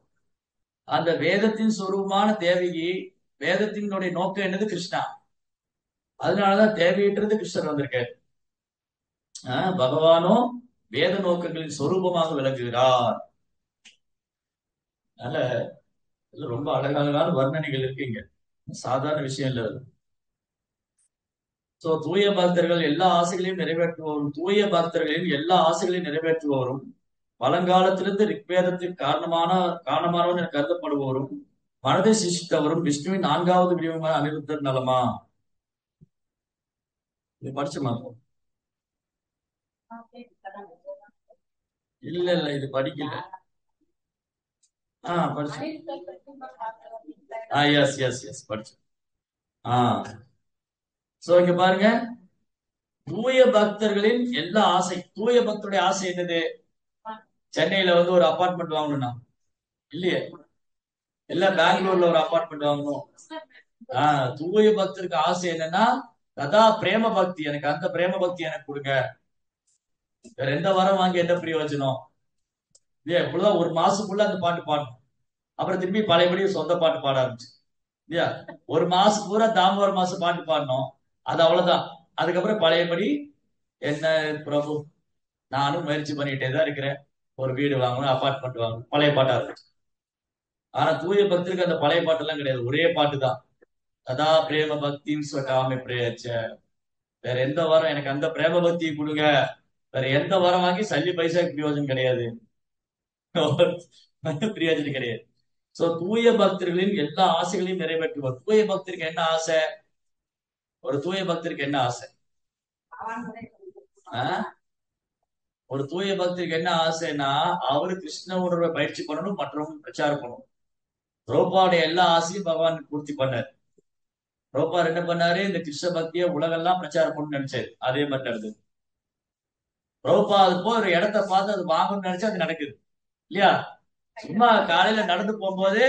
அந்த வேதத்தின் சொரூபமான தேவிக்கு வேதத்தினுடைய நோக்கம் என்னது? கிருஷ்ணா. அதனாலதான் தேவியிட்டிருந்து கிருஷ்ணர் வந்திருக்காரு. பகவானும் வேத நோக்கங்களின் சொரூபமாக விளங்குகிறார். அதனால ரொம்ப அழகான வர்ணனைகள் இருக்குங்க. சாதாரண விஷயம் இல்ல. சோ தூய பக்தர்கள் எல்லா ஆசைகளையும் நிறைவேற்றுபவரும், தூய பக்தர்களின் எல்லா ஆசைகளையும் நிறைவேற்றுபவரும், பழங்காலத்திலிருந்து ரிக்வேதத்துக்கு காரணமானவன் என கருதப்படுபவரும், மனதை சிருஷ்டித்தவரும், விஷ்ணுவின் 4வது வடிவமான அனிருத்தர் நலமா? இது படிச்சுமா? இல்ல இது படிக்கல. படிச்சு. எஸ் படிச்சு. சோ இங்க பாருங்க, தூய பக்தர்களின் எல்லா ஆசை. தூய பக்தருடைய ஆசை என்னது? சென்னையில வந்து ஒரு அபார்ட்மெண்ட் வாங்கணும்னா இல்லையே, இல்ல பெங்களூர்ல ஒரு அபார்ட்மெண்ட் வாங்கணும். தூய பக்தருக்கு ஆசை என்னன்னா, கதா பிரேம பக்தி. எனக்கு அந்த பிரேம பக்தி எனக்கு கொடுங்க. வேற எந்த வாரம் வாங்கி என்ன பிரயோஜனம்? இல்லையா? இப்படிதான் ஒரு மாசத்துக்குள்ள அந்த பாட்டு பாடணும். அப்புறம் திரும்பி பழையபடி சொந்த பாட்டு பாட ஆரம்பிச்சு இல்லையா? ஒரு மாசம் பூரா தாமோர் மாசம் பாட்டு பாடணும். அது அவ்வளவுதான். அதுக்கப்புறம் பழையபடி என்ன பிரபு, நானும் முயற்சி பண்ணிட்டே தான் இருக்கிறேன். ஒரு வீடு வாங்கணும், அபார்ட்மெண்ட் வாங்கணும், பழைய பாட்டா இருக்கு. ஆனா தூய பக்தருக்கு அந்த பழைய பாட்டு எல்லாம் கிடையாது. ஒரே பாட்டு தான். கதா பிரேம பக்தின்னு சொல்லாம பிரேச்ச. வேற எந்த வாரம் எனக்கு அந்த பிரேம பக்தியை கொடுங்க. வேற எந்த வாரம் வாங்கி சல்லி பைசாக்கு பிரயோஜனம் கிடையாது. பிரயோஜனம் கிடையாது. சோ தூய பக்தர்களின் எல்லா ஆசைகளையும் நிறைவேற்றுவார். தூய பக்தருக்கு என்ன ஆசை? ஒரு தூய பக்தருக்கு என்ன ஆசை? ஒரு தூய பக்தருக்கு என்ன ஆசைன்னா, அவரு கிருஷ்ண உணர்வை பயிற்சி பண்ணணும், மற்றவங்க பிரச்சாரம் பண்ணணும். ரோபாவுடைய எல்லா ஆசையும் பகவான் பூர்த்தி பண்ணாரு. ரோபார் என்ன பண்ணாரு? இந்த கிருஷ்ண பக்தியை உலகெல்லாம் பிரச்சாரம் பண்ணணும்னு நினைச்சாரு. அதே மாதிரி நடந்தது. ரோபா அது போய் ஒரு இடத்த பார்த்து அது வாங்கணும்னு நினைச்சா அது நடக்குது இல்லையா? சும்மா காலையில நடந்து போகும்போது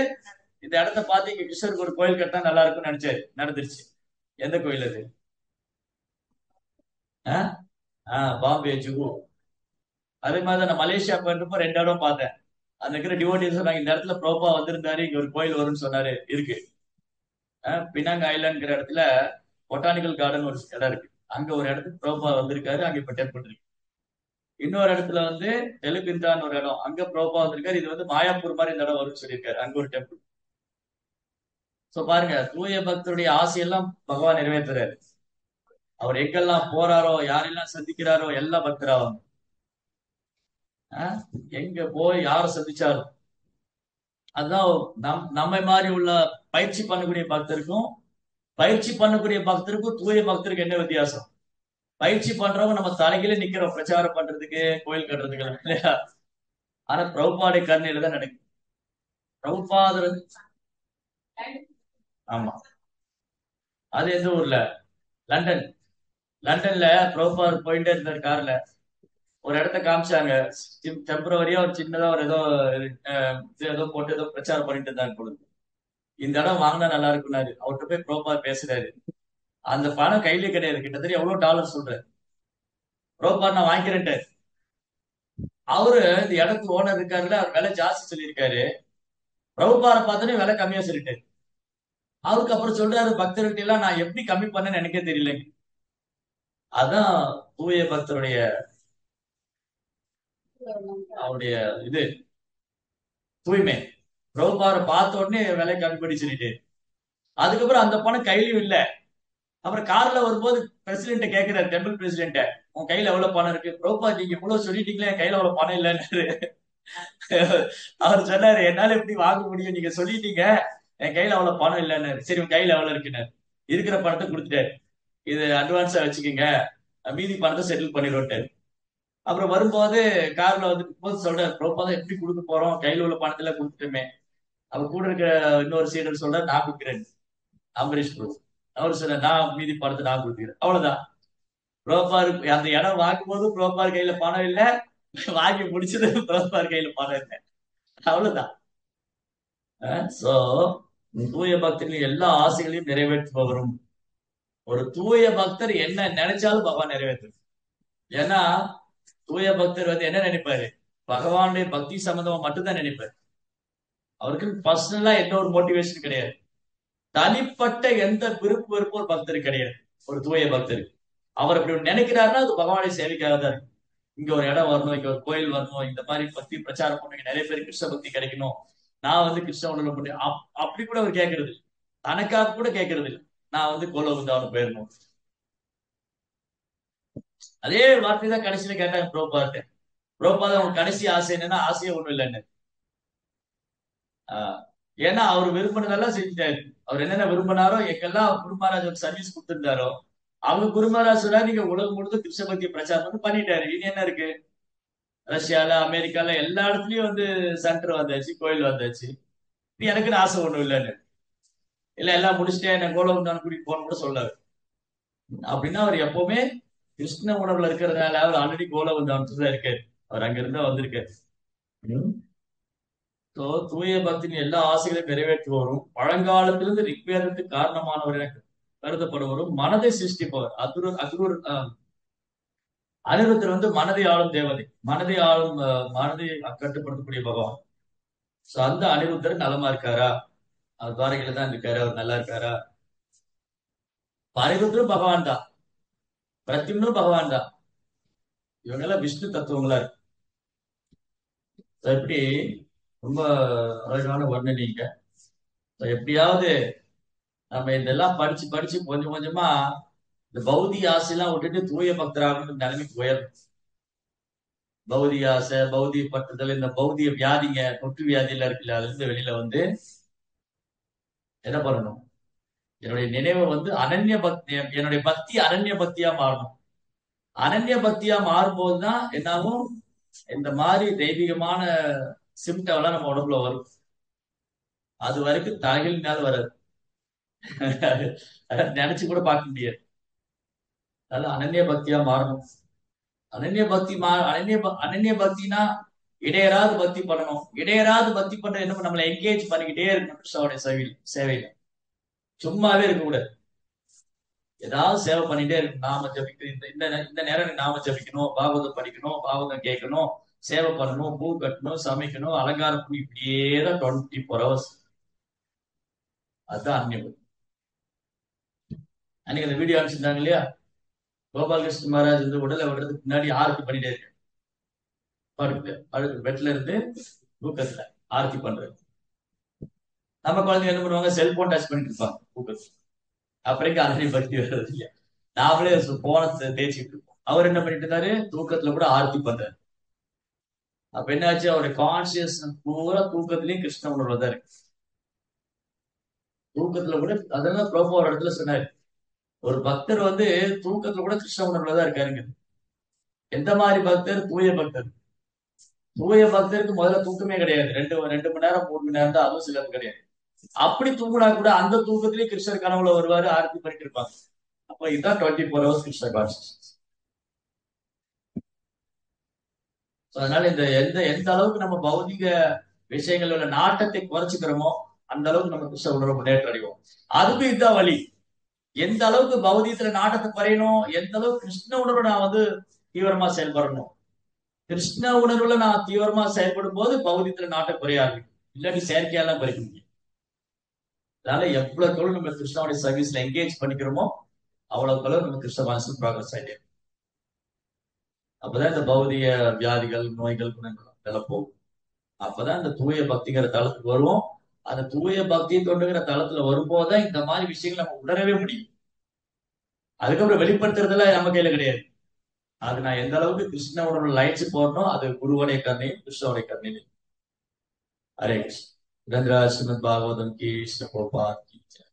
இந்த இடத்த பார்த்து இங்க கிருஷ்ணருக்கு ஒரு கோயில் கட்டினா நல்லா இருக்கும்னு நினைச்சாரு. நடந்துருச்சு. எந்த கோயில் அது? பாம்பே ஜுகு. அதே மாதிரிதான் நான் மலேசியா போயிருந்தப்போ 2 இடம் பார்த்தேன். அந்த இருக்கிற டிவோட்டிஸ் சொன்னாங்க, இந்த இடத்துல ப்ரோபா வந்திருந்தாரு, இங்க ஒரு கோயில் வரும்னு சொன்னாரு. இருக்கு. பினாங் ஐலாண்ட்ங்கிற இடத்துல பொட்டானிக்கல் கார்டன் ஒரு இடம் இருக்கு. அங்க ஒரு இடத்துக்கு ப்ரோபா வந்திருக்காரு. அங்க இப்ப டெம்பிள் இருக்கு. இன்னொரு இடத்துல வந்து தெலுங்குந்தான்னு ஒரு இடம், அங்க ப்ரோபா வந்திருக்காரு. இது வந்து மாயாப்பூர் மாதிரி இந்த இடம் வரும்னு சொல்லியிருக்காரு. அங்க ஒரு டெம்பிள். சோ பாருங்க, தூய பக்தருடைய ஆசையெல்லாம் பகவான் நிறைவேற்றுறாரு. அவர் எங்கெல்லாம் போறாரோ, யாரெல்லாம் சந்திக்கிறாரோ எல்லாம் பக்தராகும். எங்க போய் யார சந்திச்சாலும் அதுதான் நம்மை மாதிரி உள்ள பயிற்சி பண்ணக்கூடிய பக்தருக்கும் தூய பக்தருக்கு என்ன வித்தியாசம்? பயிற்சி பண்றவங்க நம்ம தலையில நிக்கிறோம் பிரச்சாரம் பண்றதுக்கு, கோயில் கட்டுறதுக்கு இல்லையா? ஆனா பிரபுபாடைய கருணையில தான் நடக்குது. பிரபுபாதர் ஆமா. அது எந்த ஊர்ல? லண்டன்ல பிரபுபாதர் போயிட்டே இருந்தார் கார்ல. ஒரு இடத்த காமிச்சாங்க. டெம்பரவரியா ஒரு சின்னதா ஒரு ஏதோ ஏதோ போட்டு ஏதோ பிரச்சாரம் பண்ணிட்டு இருந்தாங்க பொழுது. இந்த இடம் வாங்கினா நல்லா இருக்குனாரு. அவர்கிட்ட போய் ப்ரோபார் பேசுறாரு. அந்த பணம் கையிலே கிடையாது. கிட்டத்தட்ட எவ்வளவு டாலர் சொல்றாரு. ப்ரோபார் நான் வாங்கிக்கிறேன்ட்டு. அவரு இந்த இடத்து ஓனர் இருக்காருல்ல, அவர் விலை ஜாஸ்தி சொல்லியிருக்காரு. பிரபுபாரை பார்த்தோன்னே விலை கம்மியா சொல்லிட்டாரு. அவருக்கு அப்புறம் சொல்றாரு, பக்தர்கிட்ட எல்லாம் நான் எப்படி கம்மி பண்ணேன்னு எனக்கே தெரியல. அதான் தூய பக்தருடைய அவருடைய இது தூய்மை. பிரபுபாரை பார்த்த உடனே விலை கம்மி பண்ணி சொல்லிட்டு, அதுக்கப்புறம் அந்த பணம் கையிலயும் இல்ல. அப்புறம் கார்ல வரும்போது பிரசிடென்ட்ட கேட்கிறாரு, டெம்பிள் பிரசிடென்ட்ட, உன் கையில எவ்வளவு பணம் இருக்கு? பிரபுபா நீங்க இவ்வளவு சொல்லிட்டீங்களே, என் கையில அவ்வளவு பணம் இல்லைன்னு. அவர் சொன்னாரு, என்னால எப்படி வாங்க முடியும், நீங்க சொல்லிட்டீங்க, என் கையில அவ்வளவு பணம் இல்லைன்னு. சரி உன் கையில எவ்வளவு இருக்குன்னு இருக்கிற பணத்தை கொடுத்துட்டாரு. இது அட்வான்ஸா வச்சுக்கோங்க, மீதி பணத்தை செட்டில் பண்ணிடுவோட்டாரு. அப்புறம் வரும்போது கார்ல வந்து போது சொல்றாரு, பிரபுபாதம் எப்படி கொடுக்க போறோம், கையில உள்ள பணத்துல கொடுத்துட்டோமே. அவ கூட இருக்க இன்னொரு சீடர் சொல்றாரு, நான் கொடுக்குறேன். அம்பரீஷ் பிரபு அவர் சொன்ன, நான் மீதி பணத்தை நான் கொடுத்துக்கிறேன். அவ்வளவுதான். புரோபார் அந்த இடம் வாங்கும் போது புரோபார் கையில பணம் இல்ல, வாங்கி முடிச்சது புரோபார் கையில பணம் இல்லை. அவ்வளவுதான். சோ தூய பக்தர்கள் எல்லா ஆசைகளையும் நிறைவேற்றுபவரும். ஒரு தூய பக்தர் என்ன நினைச்சாலும் பகவான் நிறைவேற்று. ஏன்னா தூய பக்தர் வந்து என்ன நினைப்பாரு, பகவானுடைய பக்தி சம்பந்தமா மட்டும்தான் நினைப்பாரு. அவருக்கு பர்சனலா எந்த ஒரு மோட்டிவேஷன் கிடையாது. தனிப்பட்ட எந்த விருப்பு வெறுப்பும் ஒரு பக்தருக்கு கிடையாது. ஒரு தூய பக்தர் அவர் அப்படி நினைக்கிறாருன்னா அது பகவானை சேவைக்காக தான் இருக்கு. இங்க ஒரு இடம் வரணும், இங்க ஒரு கோயில் வரணும், இந்த மாதிரி பக்தி பிரச்சாரம் பண்ணுங்க, நிறைய பேர் கிருஷ்ண பக்தி கிடைக்கணும், நான் வந்து கிருஷ்ண உணர்வு பண்ணி அப்படி கூட அவர் கேட்கறது இல்லை. தனக்காக கூட கேட்கறது இல்லை, நான் வந்து கோலோபுந்தாவனு போயிடணும். அதே வார்த்தை தான் கடைசியில கேட்டாங்க புரோபாத. புரோபாத அவங்க கடைசி ஆசை என்னன்னா, ஆசையே ஒண்ணும் இல்லைன்னு. ஏன்னா அவர் விரும்பினதெல்லாம் செஞ்சுட்டாரு. அவர் என்னென்ன விரும்பினாரோ, எங்கெல்லாம் குருமராஜ் சர்வீஸ் கொடுத்திருந்தாரோ, அவங்க குருமராஜ் சொன்னா நீங்க உலகம் முழுக்க கிருஷ்ண பக்தி பிரச்சாரம் வந்து பண்ணிட்டாரு. இனி என்ன இருக்கு? ரஷ்யால அமெரிக்கால எல்லா இடத்துலயும் வந்து சென்டர் வந்தாச்சு, கோயில் வந்தாச்சு. நீ எனக்குன்னு ஆசை ஒண்ணும் இல்லைன்னு. இல்ல எல்லாம் முடிச்சுட்டேன், என்ன கோலகுண்டான கூட்டிட்டு போன கூட சொல்லாரு. அப்படின்னா அவர் எப்பவுமே கிருஷ்ண உணர்வுல இருக்கிறதுனால அவர் ஆல்ரெடி கோலகுண்டானத்துல தான் இருக்காரு. அவர் அங்க இருந்தா வந்திருக்காரு. தூய பக்தியின் எல்லா ஆசைகளையும் நிறைவேற்றுவரும், பழங்காலத்திலிருந்து ரிக்வேதத்துக்கு காரணமானவர் என கருதப்படுவரும், மனதை சிருஷ்டிப்பவர். அக்ரூர் அனிருத்தர் வந்து மனதை ஆளும் தேவதை, மனதை ஆளும் மனதை கட்டுப்படுத்தக்கூடிய பகவான். சோ அந்த அனிருத்தர் நலமா இருக்காரா? அவர் துவாரகையில தான் இருக்காரு, அவர் நல்லா இருக்காரா? அனிருத்தரும் பகவான் தான், பிரத்யும்னும் பகவான் தான். இவங்க எல்லாம் விஷ்ணு தத்துவங்களா இருக்கு. எப்படி ரொம்ப அழகான வர்ணனைங்க. எப்படியாவது நம்ம இதெல்லாம் படிச்சு படிச்சு கொஞ்சம் கொஞ்சமா இந்த பௌதிக ஆசையெல்லாம் விட்டுட்டு தூய பக்தராக நிலைமைக்கு உயரும். பௌதிக ஆசை, பௌதிக பற்றுதல், இந்த பௌதிக வியாதிங்க, தொற்று வியாதியில இருக்குல்ல, அதுல இருந்து வெளியில வந்து என்ன பண்ணணும்? என்னுடைய நினைவை வந்து அனன்ய பக்தி, என்னுடைய பக்தி அனன்ய பக்தியா மாறணும். அனன்ய பக்தியா மாறும்போதுதான் என்னாகும், இந்த மாதிரி தெய்வீகமான சிம்டம் எல்லாம் நம்ம உடம்புல வரும். அது வரைக்கும் தலைகள் மேல வராது. நினைச்சு கூட பார்க்க முடியாது. அது அனன்ய பக்தியா மாறணும். அனன்ய பக்தி அனன்ய பக்தினா இடையராது பக்தி பண்ணணும். இடையராது பக்தி பண்ற என்ன, நம்மளை என்கேஜ் பண்ணிக்கிட்டே இருக்கணும் கிருஷ்ணாவுடைய சேவையில. சும்மாவே இருக்கக்கூடாது, ஏதாவது சேவை பண்ணிட்டே இருக்கணும். நாம ஜபிக்கணும், இந்த நேரம் நாம ஜபிக்கணும், பாகவதம் படிக்கணும், பாகவதம் கேட்கணும், சேவை பண்ணணும், பூ கட்டணும், சமைக்கணும், அலங்காரம் பண்ணி, இப்படியேதான் 24 hours. அதுதான் அன்னிய பக்தி. அன்னைக்கு அந்த வீடியோ அனுப்பிச்சிருந்தாங்க இல்லையா, கோபாலகிருஷ்ண மகாராஜ் இந்த உடலை விடுறதுக்கு முன்னாடி ஆரத்தி பண்ணிட்டே இருக்கு. பெட்ல இருந்து தூக்கத்துல ஆரத்தி பண்றது. நம்ம குழந்தைங்க என்ன பண்ணுவாங்க, செல்போன் டச் பண்ணிட்டு இருப்பாங்க தூக்கத்துல. அப்புறம் அன்னைய பக்தி வர்றது இல்லையா, நாமளே போன தேய்ச்சிட்டு இருப்போம். அவர் என்ன பண்ணிட்டு இருந்தாரு, தூக்கத்துல கூட ஆரத்தி பண்றாரு. அப்ப என்னாச்சு, அவருடைய கான்சியஸ் பூரா தூக்கத்திலயும் கிருஷ்ண உணர்வு தான் இருக்கு. தூக்கத்துல கூட, அதெல்லாம் பிரபு ஒரு இடத்துல சொன்னாரு, ஒரு பக்தர் வந்து தூக்கத்துல கூட கிருஷ்ண உணர்வுல தான் இருக்காருங்க. எந்த மாதிரி பக்தர்? தூய பக்தர். தூய பக்தருக்கு முதல்ல தூக்கமே கிடையாது. 2 மணி நேரம் 3 மணி நேரம் தான், அதுவும் சிலருக்கு கிடையாது. அப்படி தூங்கினா கூட அந்த தூக்கத்திலேயே கிருஷ்ணர் கனவுல வருவாரு, ஆரத்தி பண்ணிட்டு இருப்பாங்க. அப்ப இதுதான் 24 hours கிருஷ்ண கான்சியஸ். So, அதனால இந்த எந்த அளவுக்கு நம்ம பௌதிக விஷயங்கள் உள்ள நாட்டத்தை குறைச்சிக்கிறோமோ அந்த அளவுக்கு நம்ம கிறிஸ்தவ உணர்வு முன்னேற்றம் அடைவோம். அதுக்கு இதுதான் வழி. எந்த அளவுக்கு பௌதிகத்துல நாட்டத்தை குறையணும், எந்த அளவுக்கு கிருஷ்ண உணர்வு நான் தீவிரமா செயல்படணும். கிருஷ்ண உணர்வுல நான் தீவிரமா செயல்படும் போது பௌதிகத்துல நாட்டம் குறையாது. இல்லாட்டி செயற்கையெல்லாம் குறைக்க முடியும். அதனால எவ்வளவு நம்ம கிருஷ்ணாவுடைய சர்வீஸ்ல என்கேஜ் பண்ணிக்கிறோமோ அவ்வளவு நம்ம கிறிஸ்தவ மனசு ப்ராக்ரஸ் ஆகிட்டே. அப்பதான் இந்த பௌதிக வியாதிகள், நோய்கள், குணங்கள் இதெல்லாம் போகும். அப்பதான் இந்த தூய பக்திங்கிற தளத்துக்கு வருவோம். அந்த தூய பக்தி தொண்டுங்கிற தளத்துல வரும்போதுதான் இந்த மாதிரி விஷயங்கள் நம்ம உணரவே முடியும். அதுக்கப்புறம் வெளிப்படுத்துறதுல நம்ம கையில கிடையாது. அது நான் எந்த அளவுக்கு கிருஷ்ண உணர்வு லைட்ஸ் போடணும், அது குருவோடைய கண்ணையும் கிருஷ்ணனுடைய கண்ணையும். ஹரே கிருஷ்ண. ரந்திரா ஸ்ரீமத் பாகவதம் கி கிருஷ்ண கோபால் கி ஜெய்.